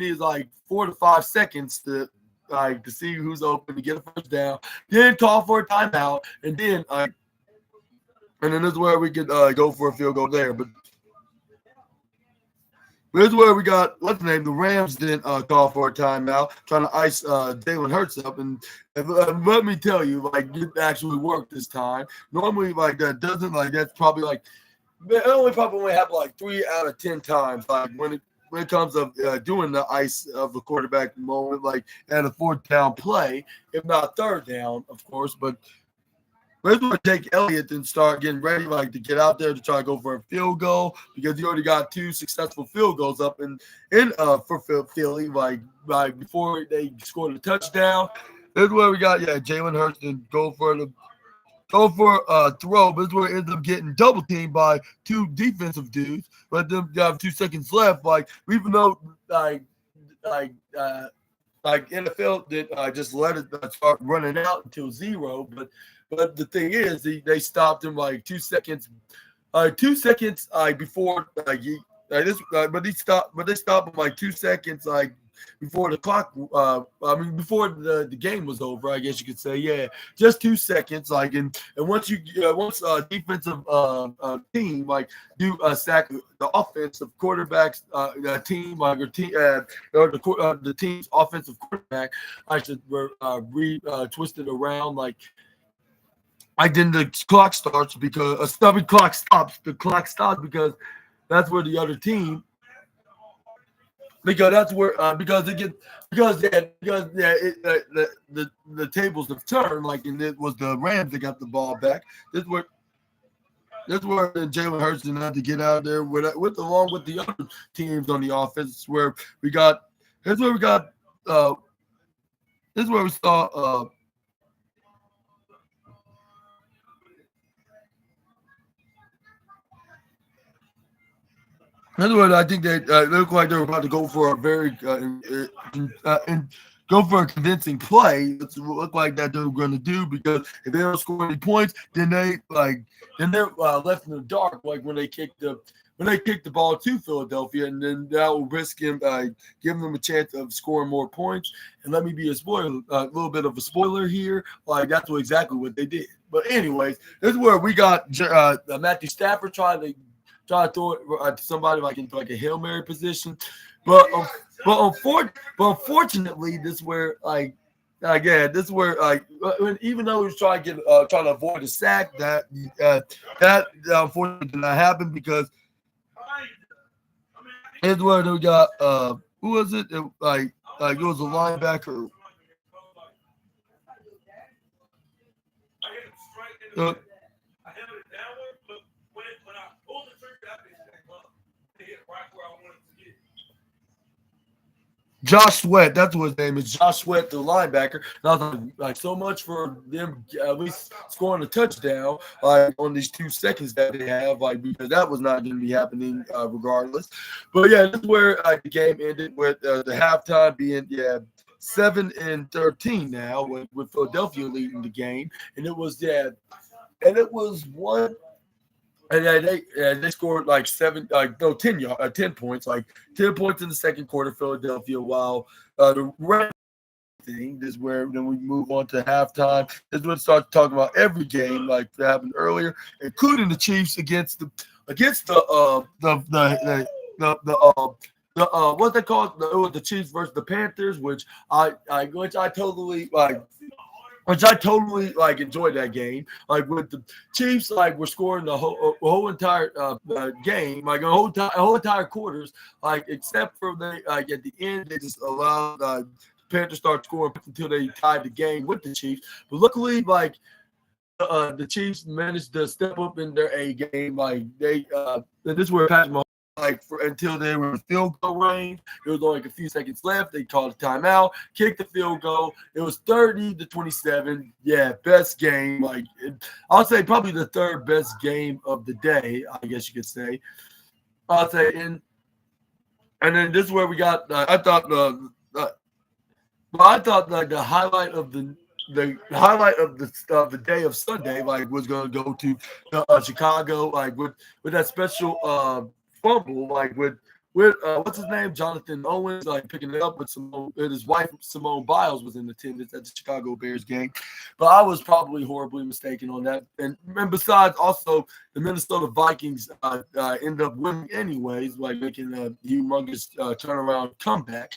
is like 4 to 5 seconds to see who's open to get a first down, then call for a timeout, and then this is where we could go for a field goal there. But this is where we got what's the name? The Rams didn't call for a timeout, trying to ice Jalen Hurts up, and let me tell you, like it actually worked this time. Normally, like that doesn't that's probably like it only probably happen like 3 out of 10 times. Like when it comes to doing the ice of the quarterback moment, like at a 4th down play, if not 3rd down, of course. But we're going to take Elliott and start getting ready, like to get out there to try to go for a field goal because he already got 2 successful field goals up in for Philly, like before they scored a touchdown. This is where we got Jalen Hurts and go for a throw, but this is where it ends up getting double teamed by 2 defensive dudes. But then you have 2 seconds left. Like even though like NFL did just let it start running out until 0. But the thing is, they stopped him like 2 seconds, 2 seconds before this. But they stopped him like 2 seconds before the clock. Before the game was over. I guess you could say, yeah, just 2 seconds. And once once defensive team do sack the offensive quarterback's team or the team's offensive quarterback, I should twisted around then the clock starts because clock stops. The clock stops because that's where the other team because that's where because it get because the tables have turned and it was the Rams that got the ball back. That's where Jalen Hurts didn't have to get out there with along with the other teams on the offense. Where we got this is where we saw. In other words, I think they look like they were about to go for a very go for a convincing play. It looked like that they were going to do because if they don't score any points, then they're left in the dark. When they kick the ball to Philadelphia, and then that will risk him giving them a chance of scoring more points. And let me be a little bit of a spoiler here. That's exactly what they did. But anyways, this is where we got Matthew Stafford trying to throw it to somebody into a Hail Mary position. But unfortunately, this is where even though he was trying to avoid a sack, that unfortunately did not happen because it's where they got who was it? It was a linebacker. Josh Sweat, that's what his name is. Josh Sweat, the linebacker. And I was so much for them at least scoring a touchdown on these 2 seconds that they have, because that was not going to be happening regardless. But yeah, this is where the game ended with the halftime being 7-13 now with Philadelphia leading the game, and it was 1. And they scored 10 points, 10 points in the second quarter, Philadelphia, while the rest thing is where then we move on to halftime. This is when we start talking about every game that happened earlier, including the Chiefs against the what they call it was the Chiefs versus the Panthers, which I totally enjoyed that game. With the Chiefs, we're scoring the whole entire game, the whole entire quarters, except for at the end they just allowed Panthers start scoring until they tied the game with the Chiefs. But luckily, the Chiefs managed to step up in their A game. This is where Patrick Mahomes. Until they were in field goal range, it was only a few seconds left. They called a timeout, kicked the field goal. It was 30-27. Yeah, best game. I'll say probably the third best game of the day. I guess you could say. I'll say, and then this is where we got. I thought the highlight of the day of Sunday was going to go to Chicago with that special. Fumble with what's his name, Jonathan Owens, picking it up with Simone, and his wife Simone Biles was in attendance at the Chicago Bears game, but I was probably horribly mistaken on that. And besides, also the Minnesota Vikings end up winning anyways, making a humongous turnaround comeback.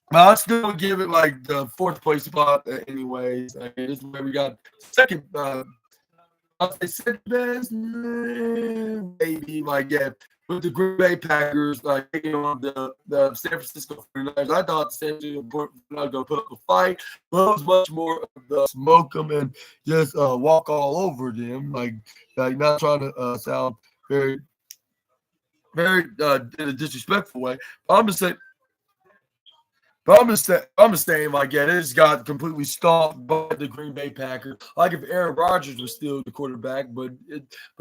But I'll still give it the fourth place spot anyways. This is where we got second. I'll say second best, maybe with the Green Bay Packers taking on the San Francisco 49ers. I thought the San Francisco 49ers were going to put up a fight, but it was much more of the smoke them and just walk all over them, not trying to sound very, very in a disrespectful way. But I'm just saying. But I'm just saying, they just got completely stomped by the Green Bay Packers. If Aaron Rodgers was still the quarterback, but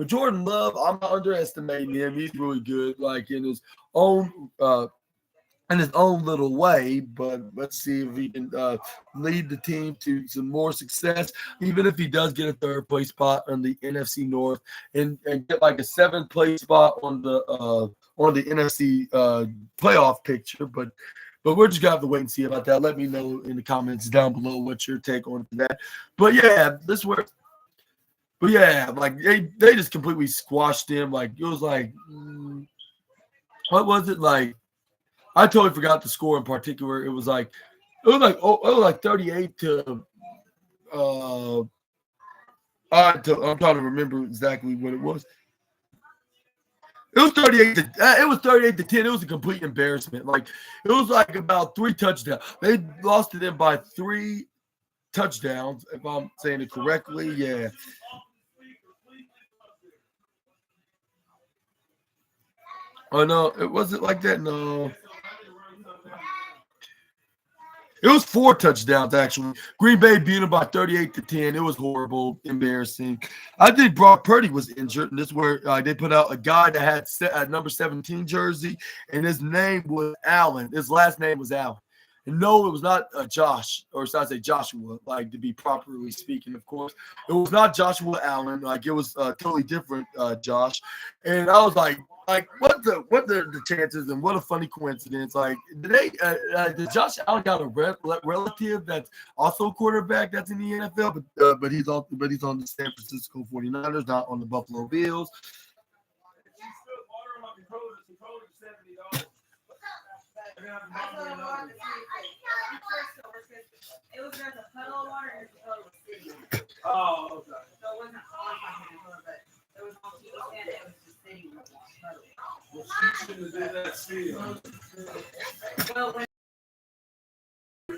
Jordan Love, I'm not underestimating him. He's really good, in his own in his own little way, but let's see if he can lead the team to some more success, even if he does get a third place spot on the NFC North and get like a seventh place spot on the NFC playoff picture. But we're just gonna have to wait and see about that. Let me know in the comments down below what's your take on that. But yeah, like they just completely squashed him. Like it was like, what was it like? I totally forgot the score in particular. It was like 38 to I'm trying to remember exactly what it was. It was 38 to 10. It was a complete embarrassment. Like it was like about 3 touchdowns. They lost to them by 3 touchdowns, if I'm saying it correctly. Yeah. Oh no, it wasn't like that. No. It was 4 touchdowns, actually. Green Bay beat them by 38 to 10. It was horrible, embarrassing. I think Brock Purdy was injured, and this is where they put out a guy that had a number 17 jersey, and his name was Allen. His last name was Allen. And no, it was not Josh, or should I say Joshua, like to be properly speaking, of course. It was not Joshua Allen. Like it was totally different, Josh. And I was like, what the chances and what a funny coincidence. Like did Josh Allen got a relative that's also a quarterback that's in the NFL, but he's on the San Francisco 49ers, not on the Buffalo Bills. It was just a puddle of water and the puddle was sitting. Oh, okay. So it wasn't on my hand, but it was on TV stand. It was just sitting in the puddle. Well, she shouldn't have did that still. Well, when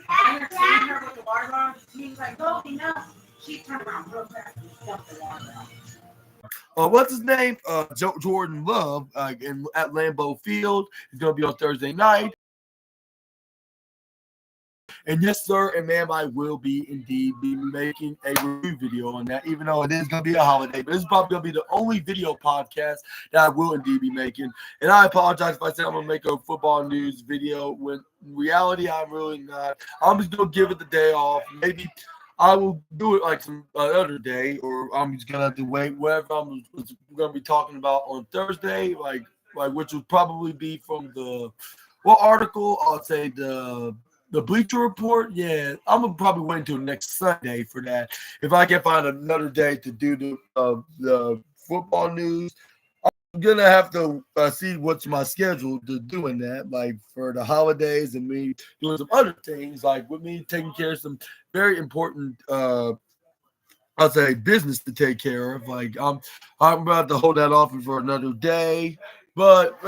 I seen her with the water bottle, she was like, "Oh, enough." She turned around real fast and dumped the water out. What's his name? Jordan Love at Lambeau Field. He's going to be on Thursday night. And yes, sir, and ma'am, I will be making a review video on that, even though it is going to be a holiday. But this is probably going to be the only video podcast that I will indeed be making. And I apologize if I said I'm going to make a football news video when in reality I'm really not. I'm just going to give it the day off. Maybe I will do it like some other day, or I'm just going to have to wait. Whatever I'm going to be talking about on Thursday, like which will probably be from what article? I'll say the Bleacher Report, yeah, I'm gonna probably wait until next Sunday for that. If I can find another day to do the football news, I'm gonna have to see what's my schedule to doing that, like for the holidays and me doing some other things, like with me taking care of some very important, I'll say business to take care of. Like I'm about to hold that off for another day. But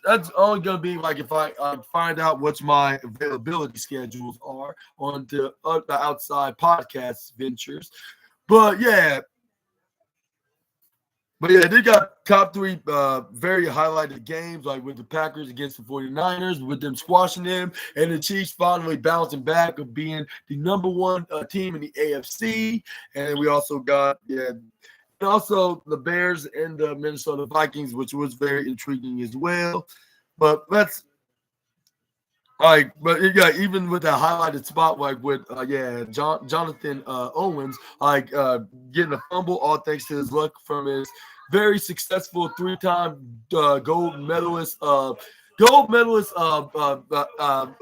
that's only going to be like if I find out what my availability schedules are on the outside podcast ventures. But yeah, they got top 3 very highlighted games, like with the Packers against the 49ers, with them squashing them, and the Chiefs finally bouncing back of being the number 1 team in the AFC. And we also got, and also the Bears and the Minnesota Vikings, which was very intriguing as well. But even with that highlighted spot, like with Jonathan Owens, getting a fumble, all thanks to his luck from his very successful 3-time gold medalist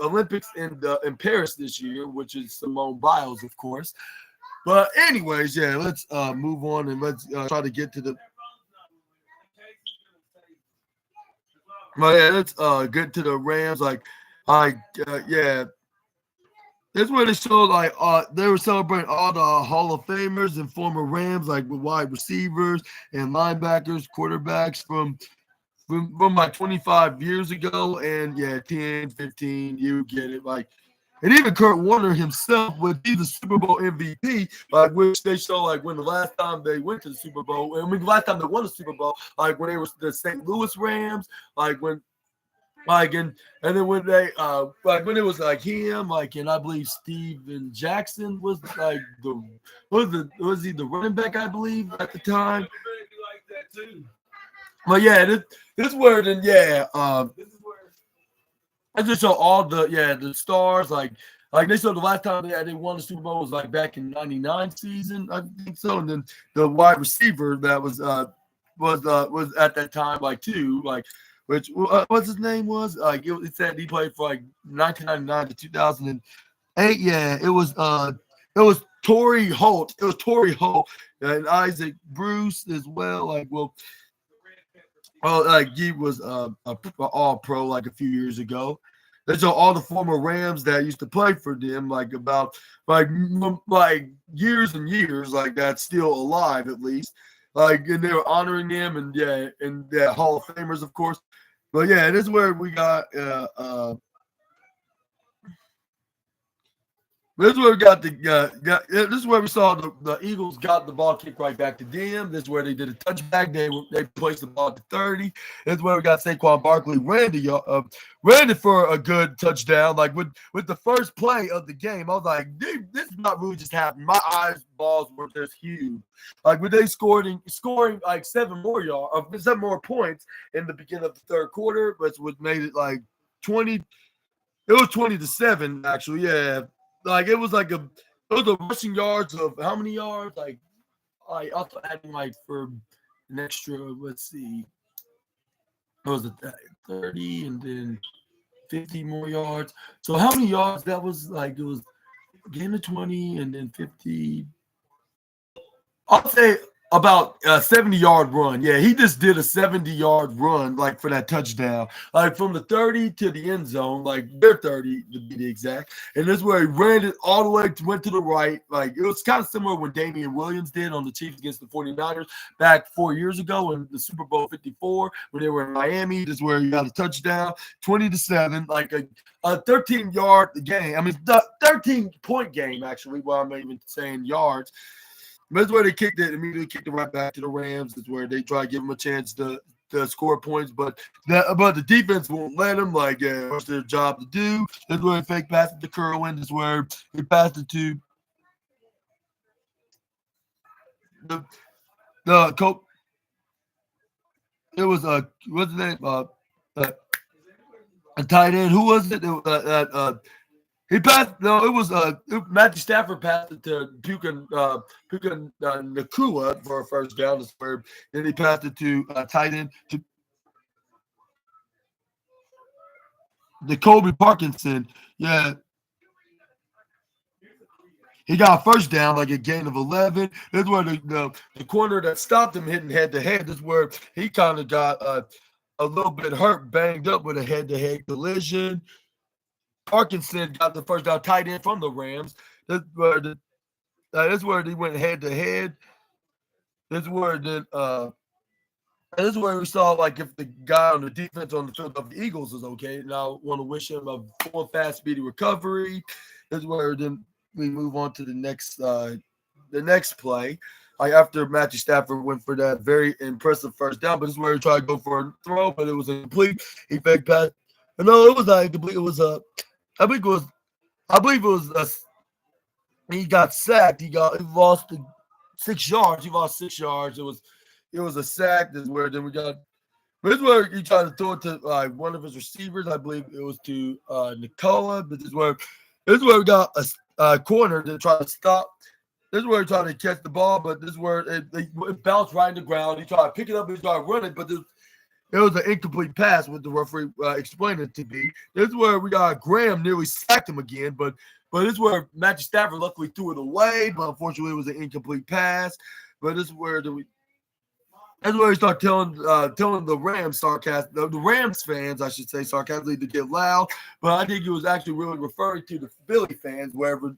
Olympics in Paris this year, which is Simone Biles, of course. But anyways, let's move on and let's try to get to the. Let's get to the Rams. That's where they showed they were celebrating all the Hall of Famers and former Rams, like with wide receivers and linebackers, quarterbacks from like 25 years ago, and 10, 15, you get it, like. And even Kurt Warner himself would be the Super Bowl MVP, which they show when the last time they went to the Super Bowl, the last time they won the Super Bowl, when they were the St. Louis Rams, and then when they when it was him, and I believe Steven Jackson was was he the running back, I believe, at the time. But this is where I just saw all the stars like they said the last time they won the Super Bowl was like back in '99 season, I think so. And then the wide receiver that was at that time like too like which what's his name was like it said he played for like 1999 to 2008. Yeah, it was Torrey Holt. It was Torrey Holt and Isaac Bruce as well. Like like he was a all pro like a few years ago. And so all the former Rams that used to play for them, like about like years and years, like that's still alive at least. Like and they were honoring them and Hall of Famers, of course. But yeah, this is where we got this is where we got this is where we saw the Eagles got the ball kicked right back to them. This is where they did a touchback. They placed the ball to 30. This is where we got Saquon Barkley ran it for a good touchdown. Like with the first play of the game, I was like, dude, this is not really just happening. My eyeballs were just huge. Like when they scoring like 7 more points in the beginning of the third quarter, but what made it like 20. It was 20-7 actually. Yeah. Like it was a rushing yards of how many yards? Like I also adding like for an extra, let's see, it was 30 and then 50 more yards. So how many yards that was like it was a game of 20 and then 50. I'll say about a 70-yard run. Yeah, he just did a 70-yard run, like for that touchdown, like from the 30 to the end zone, like their 30 to be the exact. And this is where he ran it all the way went to the right. Like it was kind of similar when Damian Williams did on the Chiefs against the 49ers back 4 years ago in the Super Bowl 54 when they were in Miami. This is where he got a touchdown, 20-7, like a 13-yard game. I mean, 13-point game actually. Well, I'm not even saying yards. That's where they immediately kicked it right back to the Rams. That's where they try to give them a chance to score points, but the defense won't let them. Like, yeah, it's their job to do. That's where they fake pass it to Kerwin. That's where he passed it to the coach. It was what's his name? A tight end. Who was it? He passed. No, it was Matthew Stafford passed it to Puka Nakua for a first down. Then he passed it to tight end to Kobe Parkinson. Yeah, he got a first down, like a gain of 11. This is where the corner that stopped him hitting head to head. This is where he kind of got a little bit hurt, banged up with a head to head collision. Parkinson got the first down tight end from the Rams. That's where they went head to head. This is where we saw like if the guy on the defense on the field of the Eagles is okay. And I want to wish him a full, fast, speedy recovery. This is where then we move on to the next play. Like after Matthew Stafford went for that very impressive first down, but this is where he tried to go for a throw, but it was incomplete. He fake pass. No, it was not incomplete. It was I believe it was he got sacked. He lost 6 yards. He lost 6 yards. It was a sack. This is where then we got. This is where he tried to throw it to like one of his receivers. I believe it was to Nicola. But this is where we got a corner to try to stop. This is where he tried to catch the ball, but this is where it bounced right in the ground. He tried to pick it up and he tried to run it, but it was an incomplete pass, what the referee explained it to be. This is where we got Graham nearly sacked him again, but this is where Matthew Stafford luckily threw it away, but unfortunately it was an incomplete pass. But this is where he started telling the Rams the Rams fans, I should say, sarcastically to get loud. But I think he was actually really referring to the Philly fans, wherever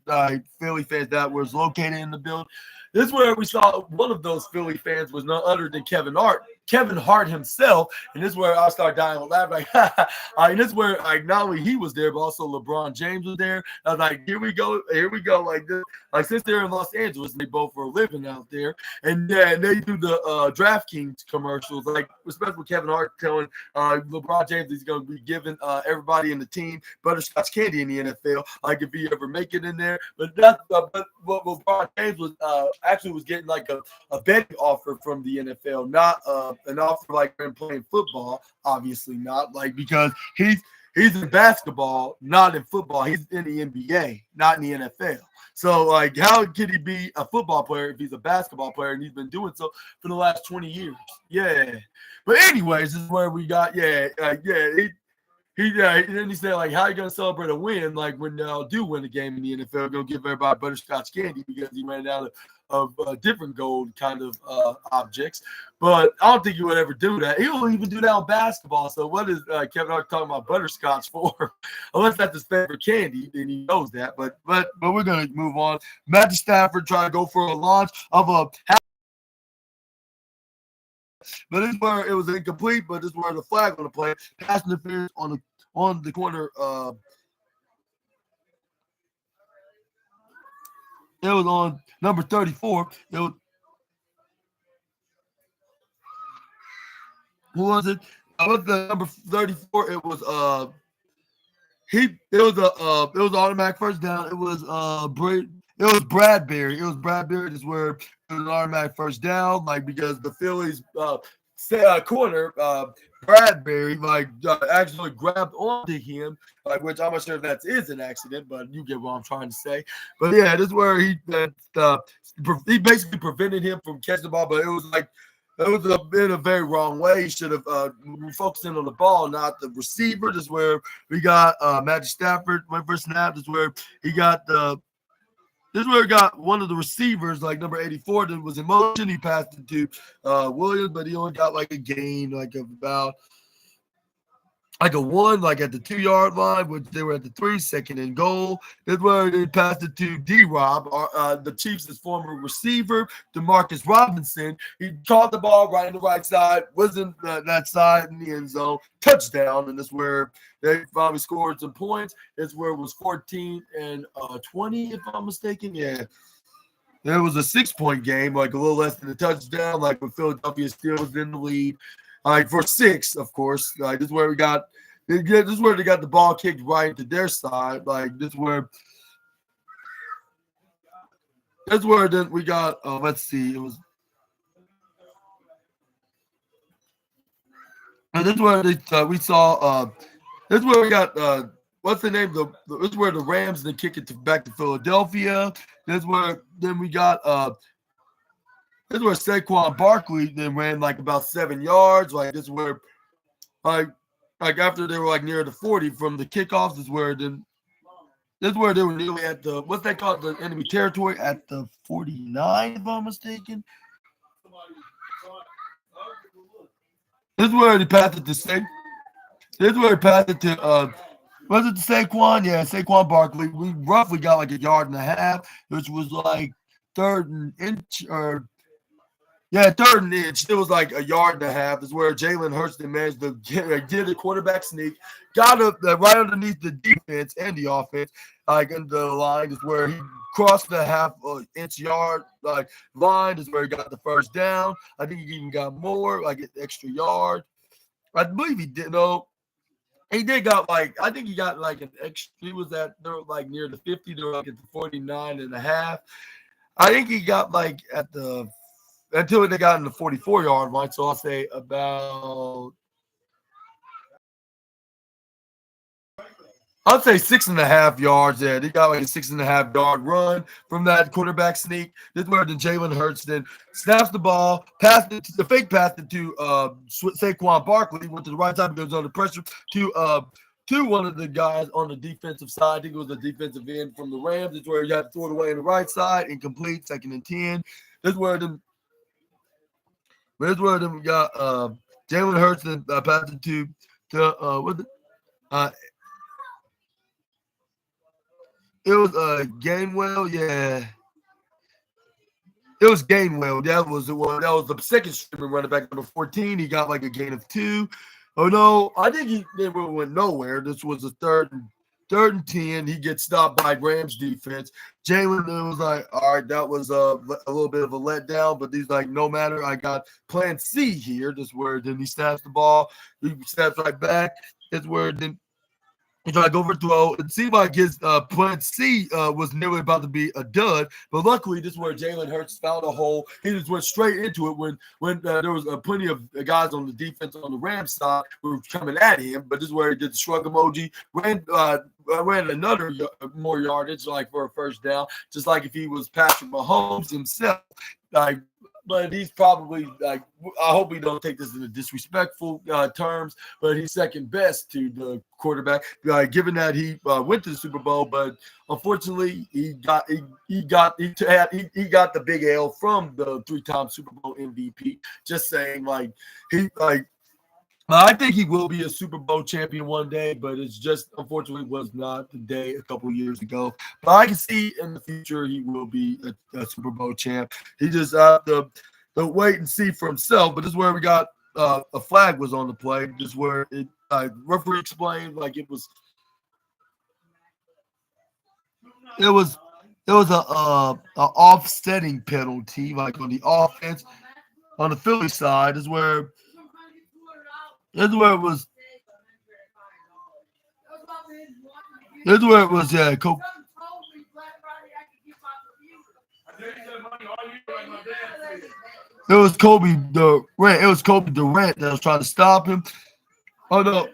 Philly fans that was located in the building. This is where we saw one of those Philly fans was none other than Kevin Hart himself, and this is where I started dying laughing. Like, and this is where like not only he was there, but also LeBron James was there. I was like, here we go, like this. Like since they're in Los Angeles, they both were living out there, and they do the DraftKings commercials, like especially Kevin Hart telling LeBron James he's going to be giving everybody in the team butterscotch candy in the NFL, like if he ever make it in there. But but what LeBron James was actually was getting like a betting offer from the NFL, not an offer like him playing football. Obviously not, like because he's in basketball, not in football. He's in the NBA, not in the NFL. So, like, how can he be a football player if he's a basketball player and he's been doing so for the last 20 years? Yeah. But anyways, this is where we got, then he said, like, how you gonna celebrate a win? Like when y'all do win a game in the NFL, gonna give everybody butterscotch candy because he ran out of different gold kind of objects. But I don't think he would ever do that. He won't even do that on basketball. So what is Kevin Hart talking about butterscotch for? Unless that's his favorite candy, then he knows that. But we're gonna move on. Matthew Stafford trying to go for a launch of a. But this is where it was incomplete. But this is where the flag on the play. Pass interference on the corner. It was on number 34. It was. Who was it? I was the number 34. It was it was an automatic first down. It was Bradbury. It was Bradbury. This is where it was an automatic first down, like because the Phillies corner Bradbury actually grabbed onto him, like which I'm not sure if that is an accident, but you get what I'm trying to say. But yeah, this is where he basically prevented him from catching the ball, but it was like. It was in a very wrong way. He should have focusing on the ball, not the receiver. This is where we got Matthew Stafford went for a snap. This is where he got one of the receivers, like number 84, that was in motion. He passed it to Williams, but he only got like a gain, like of about like a 1, like at the 2-yard line, which they were at the 3, second and goal. That's where they passed it to D-Rob, the Chiefs' former receiver, DeMarcus Robinson. He caught the ball right on the right side, wasn't that side in the end zone, touchdown, and that's where they finally scored some points. That's where it was 14 and 20, if I'm mistaken. Yeah. It was a 6-point game, like a little less than a touchdown, like when Philadelphia still was in the lead. Like for 6, of course. Like this is where they got the ball kicked right to their side. Like this is where then we got. Let's see. It was. And this is where we saw. This is where we got. What's the name? This is where the Rams then kick it back to Philadelphia. This is where then we got. This is where Saquon Barkley then ran like about 7 yards. Like this is where, like after they were like near the 40 from the kickoffs, this is where they were nearly at the what's that called, the enemy territory at the 49, if I'm mistaken. This is where he passed it to This is where he passed it to was it to Saquon? Yeah, Saquon Barkley. We roughly got like 1.5 yards, which was like third and inch or. Yeah, third and inch. It was like 1.5 yards. Is where Jalen Hurts managed to get a quarterback sneak, got up right underneath the defense and the offense, like under the line. Is where he crossed the half-inch yard line. Is where he got the first down. I think he even got more, like an extra yard. I believe he did. No, he did got I think he got like an extra. He was at like near the 50. They were like at the 49.5. I think he got like at the. Until they got in the 44-yard line, so I'll say about, I'd say 6.5 yards. Yeah, they got like a 6.5-yard run from that quarterback sneak. This is where then Jalen Hurts then snaps the ball, the fake passed it to Saquon Barkley, went to the right side, goes under pressure to one of the guys on the defensive side. I think it was the defensive end from the Rams. It's where you have to throw it away on the right side, incomplete, 2nd and 10. This is where then. Where's where then we got Jalen Hurts and passed it to it was Gainwell, yeah. It was Gainwell. That was the second streaming running back, number 14. He got like a gain of 2. Oh no, I think he never went nowhere. This was a third and 10. He gets stopped by Rams defense. Jalen was like, all right, that was a little bit of a letdown, but he's like, no matter, I got plan C here. This is where then he snaps the ball. He snaps right back. It's where then He tried to go for a throw. It seemed like his plan C was nearly about to be a dud, but luckily this is where Jalen Hurts found a hole. He just went straight into it when there was plenty of guys on the defense on the Rams side who were coming at him. But this is where he did the shrug emoji, ran another more yardage like for a first down, just like if he was Patrick Mahomes himself. Like, but he's probably like, I hope we don't take this in a disrespectful terms, but he's second best to the quarterback, given that he went to the Super Bowl, but unfortunately he got the big L from the 3-time Super Bowl MVP. Just saying, I think he will be a Super Bowl champion one day, but it's just unfortunately was not the day a couple years ago. But I can see in the future he will be a Super Bowl champ. He just have to wait and see for himself. But this is where we got a flag was on the play. This is where it referee explained like it was a offsetting penalty, like on the offense on the Philly side is where. This is where it was. This is where it was. Yeah, it was Kobe Durant. It was Kobe Durant that was trying to stop him. Oh no,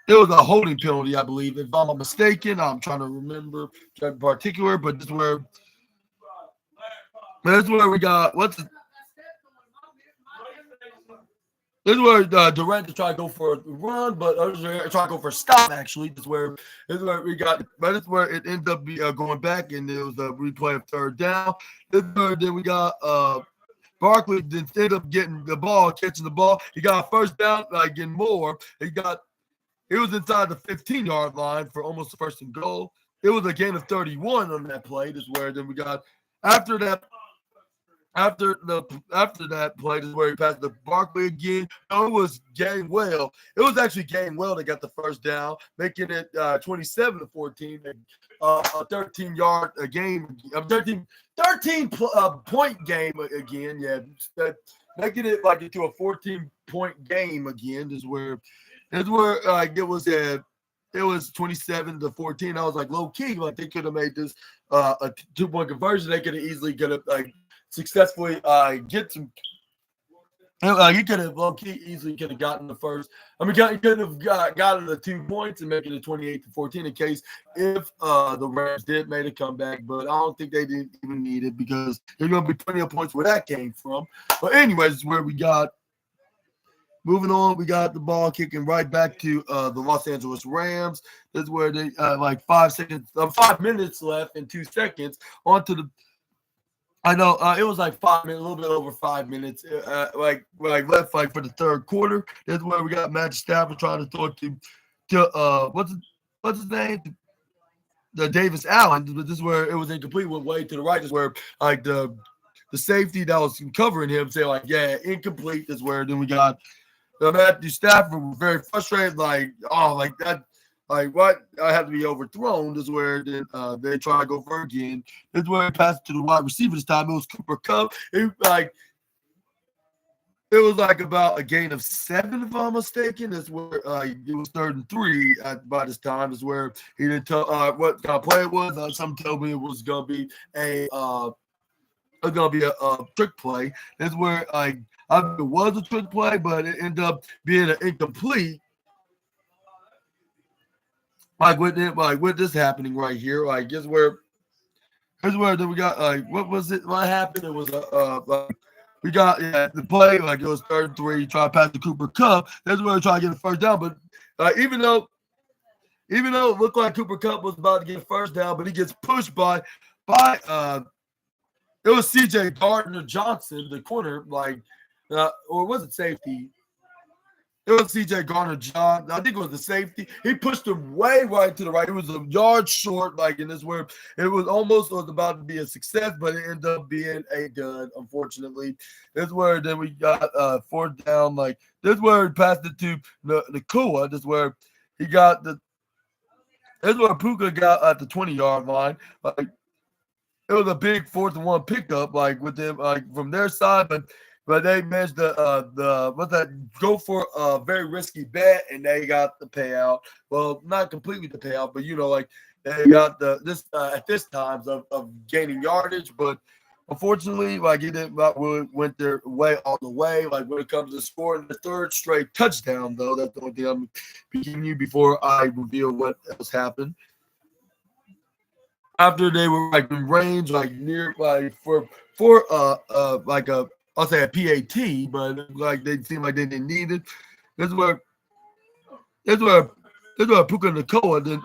it was a holding penalty, I believe. If I'm not mistaken, I'm trying to remember in particular, but this is where we got This is where Durant tried to go for a run, but try to go for a stop. Actually, this is where we got. But this is where it ended up going back, and it was a replay of third down. Then we got Barkley. Then ended up getting the ball, catching the ball. He got a first down, getting more. It was inside the 15-yard line for almost a first and goal. It was a gain of 31 on that play. This is where then we got after that. After that play, this is where he passed the Barkley again. No, it was Gainwell. It was actually Gainwell that got the first down, making it 27-14. A 13-yard game, 13-point game again. Yeah, making it into a 14-point game again. It was 27-14. I was like low key, they could have made this a 2-point conversion. They could have easily successfully get some. He could have easily could have gotten the first. He could have gotten the 2 points and making it 28-14 in case if the Rams did make a comeback. But I don't think they didn't even need it because there's going to be plenty of points where that came from. But anyways, where we got. Moving on, we got the ball kicking right back to the Los Angeles Rams. This is where they 5 minutes left and 2 seconds onto the. I know it was 5 minutes, a little bit over 5 minutes, left for the third quarter. This is where we got Matt Stafford trying to throw to what's his name, the Davis Allen. But this is where it was incomplete, went way to the right. This is where the safety that was covering him say incomplete. This is where then we got. Matthew Stafford was very frustrated, what? I have to be overthrown. This is where then they try to go for it again. This is where he passed it to the wide receiver this time. It was Cooper Kupp. It was about a gain of 7, if I'm mistaken. That's where it was 3rd and 3 by this time. Is where he didn't tell what kind of play it was. Some told me it was gonna be a trick play. That's where I think it was a trick play, but it ended up being an incomplete. With this happening right here, here's where then we got what was it? What happened? It was we got the play it was 3rd and 3. Try to pass to Cooper Kupp. That's where we try to get the first down. But even though it looked like Cooper Kupp was about to get a first down, but he gets pushed by it was C.J. Gardner-Johnson, the corner, or was it safety? It was C.J. Gardner-Johnson. I think it was the safety. He pushed him way right to the right. It was a yard short, and this where it was about to be a success, but it ended up being a dud, unfortunately. This is where then we got 4th down. This is where he passed it to Nakua. This is where he got this is where Puka got at the 20-yard line. It was a big 4th and 1 pickup, with them, from their side, but but they managed to go for a very risky bet, and they got the payout. Well, not completely the payout, but like they got this at this times of gaining yardage, but unfortunately, like it didn't really went their way all the way. Like when it comes to scoring the third straight touchdown, though, that's the only thing I'm giving you before I reveal what else happened. After they were like in range, like near, like for like a I'll say a PAT, but like they seemed like they didn't need it. This is where this is where this is where Puka Nakoa then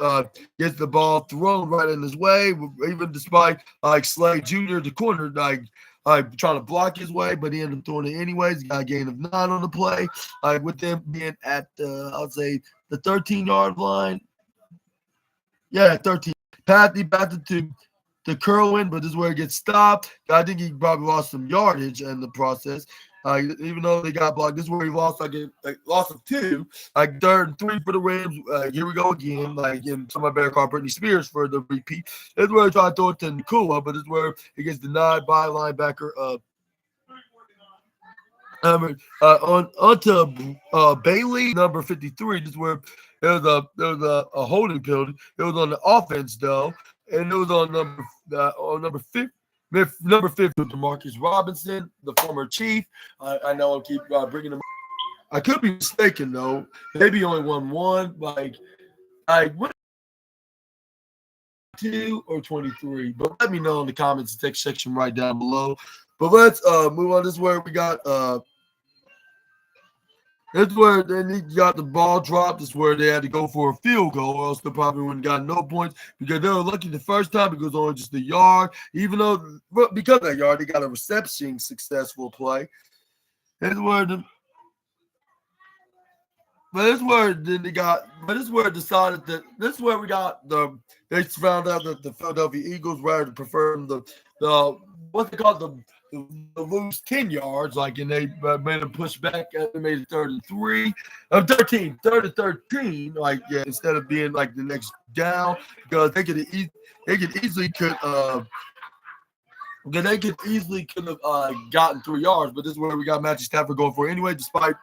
gets the ball thrown right in his way, even despite like Slade Jr. the corner like trying to block his way, but he ended up throwing it anyways. He got a gain of 9 on the play, like with them being at I'll say the 13-yard line. Yeah, 13. He passed it to Kerwin, but this is where it gets stopped. I think he probably lost some yardage in the process. Even though they got blocked, this is where he lost like a loss of 2, like 3rd and 3 for the Rams. Here we go again, like in somebody better call Britney Spears for the repeat. This is where he tried to throw it to Nakua, but this is where it gets denied by linebacker onto Bailey, number 53. This is where there was a holding penalty. It was on the offense though, and it was on number 50. Number 50 with Demarcus Robinson, the former Chief. I know I'll keep bringing him. I could be mistaken though. Maybe only 1-1. Like I went 2 or 23, but let me know in the comments section right down below. But let's move on. This is where we got this is where they got the ball dropped. This is where they had to go for a field goal, or else they probably wouldn't got no points because they were lucky the first time because only just a yard. Even though because of that yard, they got a reception successful play. This is where this is where then they got. But this is where it decided that this is where we got they found out that the Philadelphia Eagles rather prefer the what's it called the lose 10 yards, like, and they made a push back and they made it 3rd and 3. 13, 3rd and 13, like, yeah, instead of being like the next down, because they could easily could have gotten 3 yards, but this is where we got Matthew Stafford going for it anyway, despite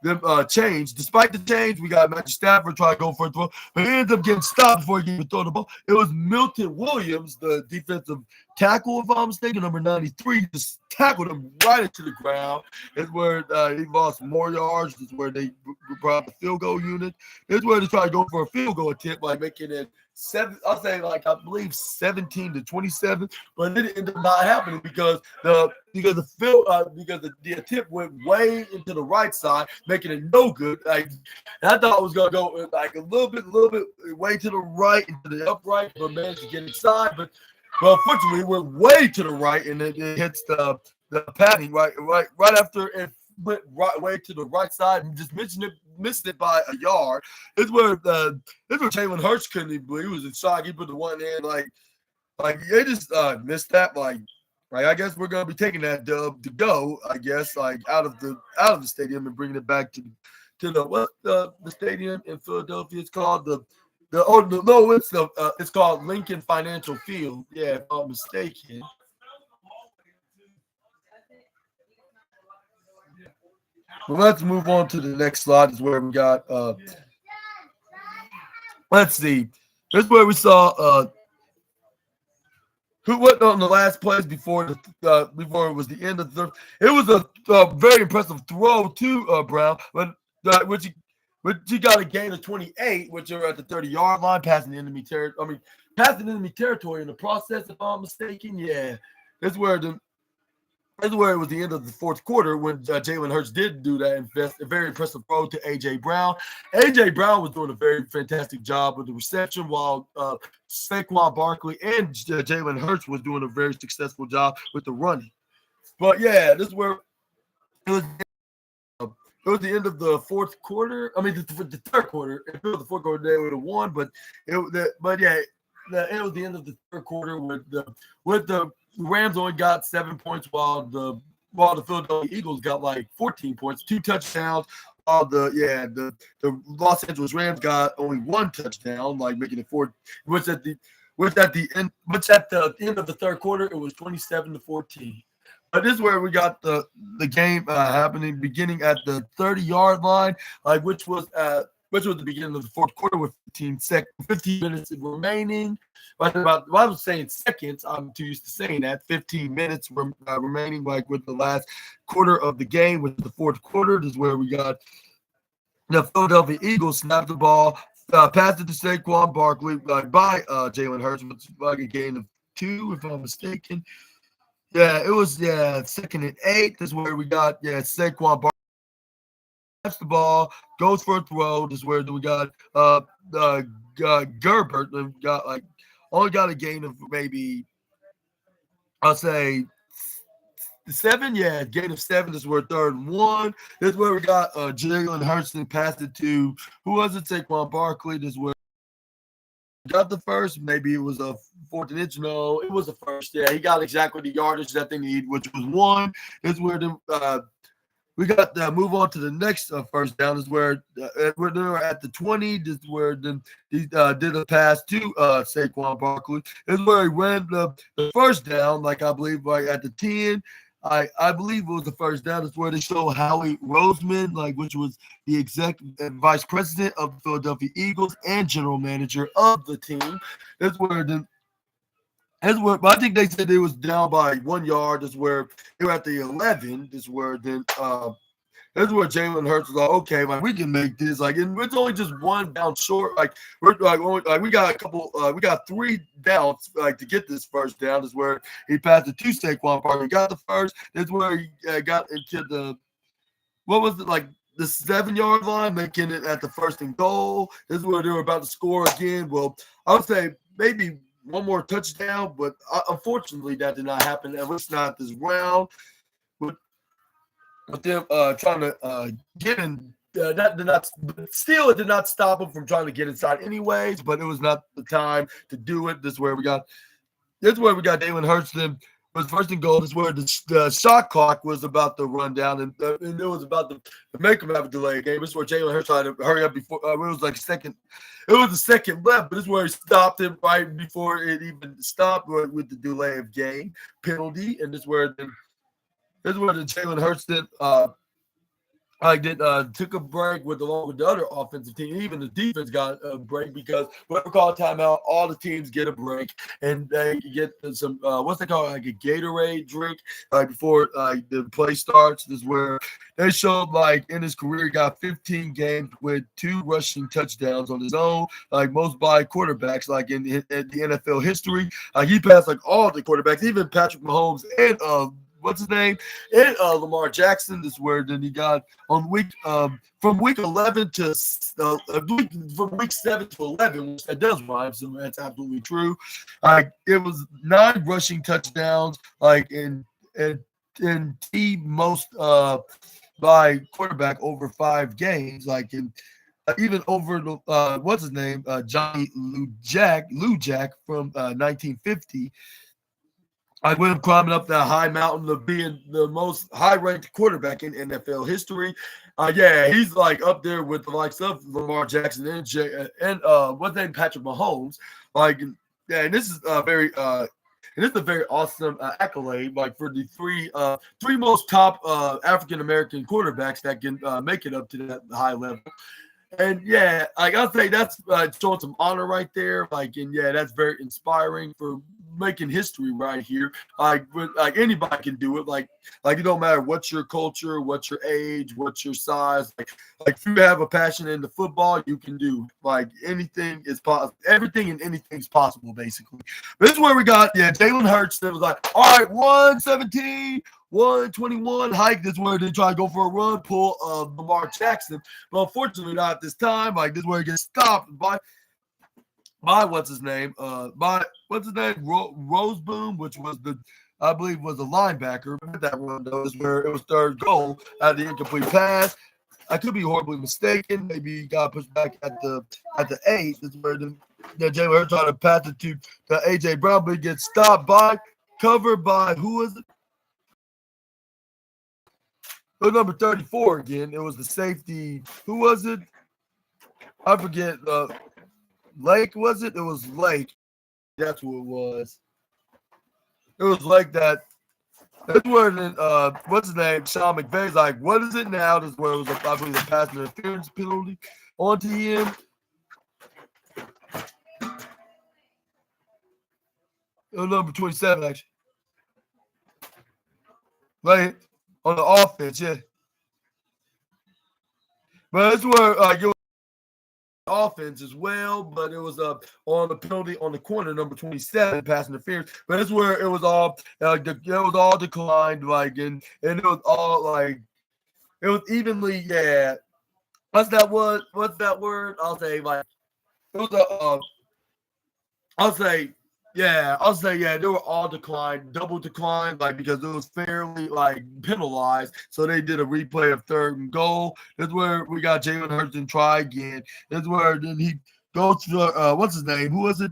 them change. Despite the change, we got Matthew Stafford trying to go for a throw, but he ends up getting stopped before he can even throw the ball. It was Milton Williams, the defensive tackle, if I'm mistaken, number 93, just tackled him right into the ground. It's where he lost more yards. It's where they brought the field goal unit. It's where they try to go for a field goal attempt, like making it 7. I'll say like I believe 17-27, but it ended up not happening because the attempt went way into the right side, making it no good. Like I thought it was gonna go like a little bit way to the right into the upright, but managed to get inside. But well, unfortunately, it went way to the right, and it hits the padding right after it went right way to the right side and just missed it by a yard. It's where Jalen Hurts couldn't even believe. He was in shock. He put the one in like they just missed that. Like I guess we're gonna be taking that dub to go. I guess like out of the stadium and bringing it back to the stadium in Philadelphia. It's called it's called Lincoln Financial Field. Yeah, if I'm mistaken. Well, let's move on to the next slide. Is where we got. Let's see. This is where we saw who went on the last plays before before it was the end of the third. It was a very impressive throw to Brown, but which he got a gain of 28, which are at the 30-yard line, passing enemy territory in the process, if I'm mistaken. Yeah, that's where it was the end of the fourth quarter when Jalen Hurts did do that a very impressive throw to A.J. Brown. A.J. Brown was doing a very fantastic job with the reception, while Saquon Barkley and Jalen Hurts was doing a very successful job with the running. But yeah, this is where it was. It was the end of the fourth quarter. I mean, the third quarter. If it was the fourth quarter, they would have won. But it was the end of the third quarter with the Rams only got 7 points, while the Philadelphia Eagles got like 14 points, 2 touchdowns. While the Los Angeles Rams got only 1 touchdown, like making it 4. Which at the end of the third quarter, it was 27-14. This is where we got the game happening, beginning at the 30-yard line, which was the beginning of the fourth quarter with 15 minutes remaining. I was saying seconds. I'm too used to saying that. 15 minutes remaining, like with the last quarter of the game, with the fourth quarter. This is where we got the Philadelphia Eagles snapped the ball, passed it to Saquon Barkley by Jalen Hurts, which was like a gain of 2, if I'm mistaken. Yeah, it was 2nd and 8. This is where we got Saquon Barkley snaps the ball, goes for a throw. This is where we got Gerbert only got a gain of maybe I'll say 7, gain of 7. This is where 3rd and 1. This is where we got Jalen Hurts and passed it to who was it? Saquon Barkley. This is where got the first. Maybe it was a 4th and inch. No, it was the first. Yeah, he got exactly the yardage that they need, which was 1. This is where we got to move on to the next first down. This is where we're at the 20. This is where he did a pass to Saquon Barkley. This is where he ran the first down, I believe, at the 10. I believe it was the first down. That's where they show Howie Roseman, which was the executive vice president of the Philadelphia Eagles and general manager of the team. That's where I think they said they was down by 1 yard. That's where they were at the 11. This is where that's where Jalen Hurts was like, okay, we can make this. And it's only just 1 down short. We got a couple. We got 3 downs to get this first down. This is where he passed it to Saquon Barkley. He got the first. This is where he got into the the 7-yard line, making it at the 1st and goal. This is where they were about to score again. Well, I would say maybe 1 more touchdown, but unfortunately that did not happen. At least not this round. But them trying to get in, that did not. Still, it did not stop them from trying to get inside, anyways. But it was not the time to do it. This is where we got Jalen Hurts. Then was 1st and goal. This is where the shot clock was about to run down, and it was about to make them have a delay game. This is where Jalen Hurts tried to hurry up before it was second. It was the second left, but this is where he stopped it right before it even stopped with the delay of game penalty, and this is where the Jalen Hurts did took a break along with the other offensive team. Even the defense got a break because whoever called timeout, all the teams get a break and they get some what's they call a Gatorade drink before the play starts. This is where they showed in his career he got 15 games with 2 rushing touchdowns on his own, most by quarterbacks in the NFL history. He passed all the quarterbacks, even Patrick Mahomes and what's his name? And Lamar Jackson. This is where then he got on from week 11 to from week 7 to 11, which that does rhyme, so that's absolutely true. It was 9 rushing touchdowns, in team most by quarterback over 5 games, even over what's his name, Johnny Lujak from 1950. I went up climbing up that high mountain of being the most high-ranked quarterback in NFL history. He's up there with the likes of Lamar Jackson and what's his name, Patrick Mahomes. And this is a very awesome accolade, for the three most top African American quarterbacks that can make it up to that high level. And I'll say that's showing some honor right there. That's very inspiring for making history right here. Anybody can do it. It don't matter what's your culture, what's your age, what's your size. If you have a passion into football, you can do anything is possible. Everything and anything's possible, basically. But this is where we got Jalen Hurts. That was all right, 117. 121 hike. This is where they try to go for a run pull of Lamar Jackson, but unfortunately not at this time. This is where he gets stopped by what's his name? Roseboom, which was I believe was the linebacker. With that run though, is where it was 3rd goal at the incomplete pass. I could be horribly mistaken. Maybe he got pushed back at the 8. This is where Jalen Hurts tried to pass it to AJ Brown, but he gets stopped covered by who was it? It was number 34 again. It was the safety. Who was it? I forget. Lake, was it? It was Lake. That's who it was. It was that. That's where then what's his name? Sean McVay's like, what is it now? This is where it was I believe a pass interference penalty onto him. Number 27, actually. Right on the offense, yeah. But that's where it was offense as well, but it was on the penalty on the corner, number 27, pass interference. But that's where it was all it was all declined, like and it was all like it was evenly, yeah. What's that word? What's that word? I'll say like it was a I'll say yeah, they were all declined, double declined, like because it was fairly like penalized. So they did a replay of 3rd and goal. That's where we got Jalen Hurts and try again. That's where then he goes to the what's his name? Who was it?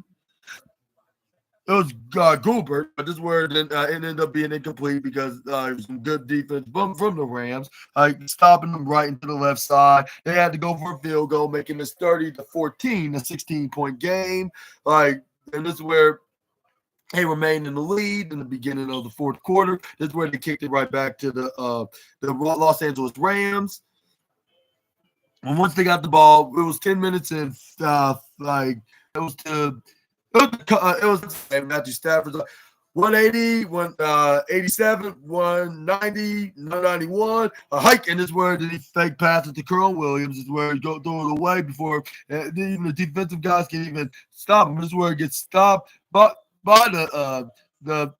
It was Goobert, but this is where then it ended up being incomplete because it was some good defense from the Rams, stopping them right into the left side. They had to go for a field goal, making this 30-14, a 16-point game. And this is where they remained in the lead in the beginning of the 4th quarter. This is where they kicked it right back to the Los Angeles Rams. And once they got the ball, it was 10 minutes and it was Matthew Stafford 180, 187, 190, 191. A hike, and this is where he fake pass it to Curl Williams. This is where he throw it away before even the defensive guys can even stop him. This is where it gets stopped by the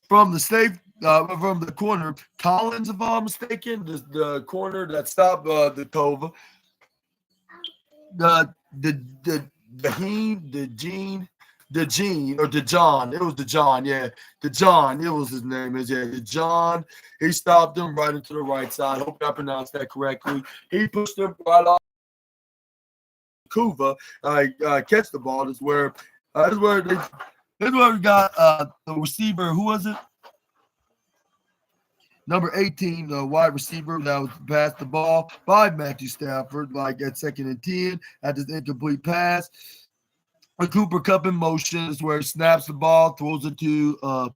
from the safe from the corner, Collins, if I'm mistaken, the corner that stopped the Tova. Gene or DeJohn. It was DeJohn, yeah. DeJohn, it was his name. DeJohn. He stopped him right into the right side. Hope I pronounced that correctly. He pushed him right off Kuva. Catch the ball. This is where we got the receiver. Who was it? Number 18, the wide receiver that was passed the ball by Matthew Stafford, at 2nd and 10, at this incomplete pass. A Cooper Cup in motion is where he snaps the ball, throws it to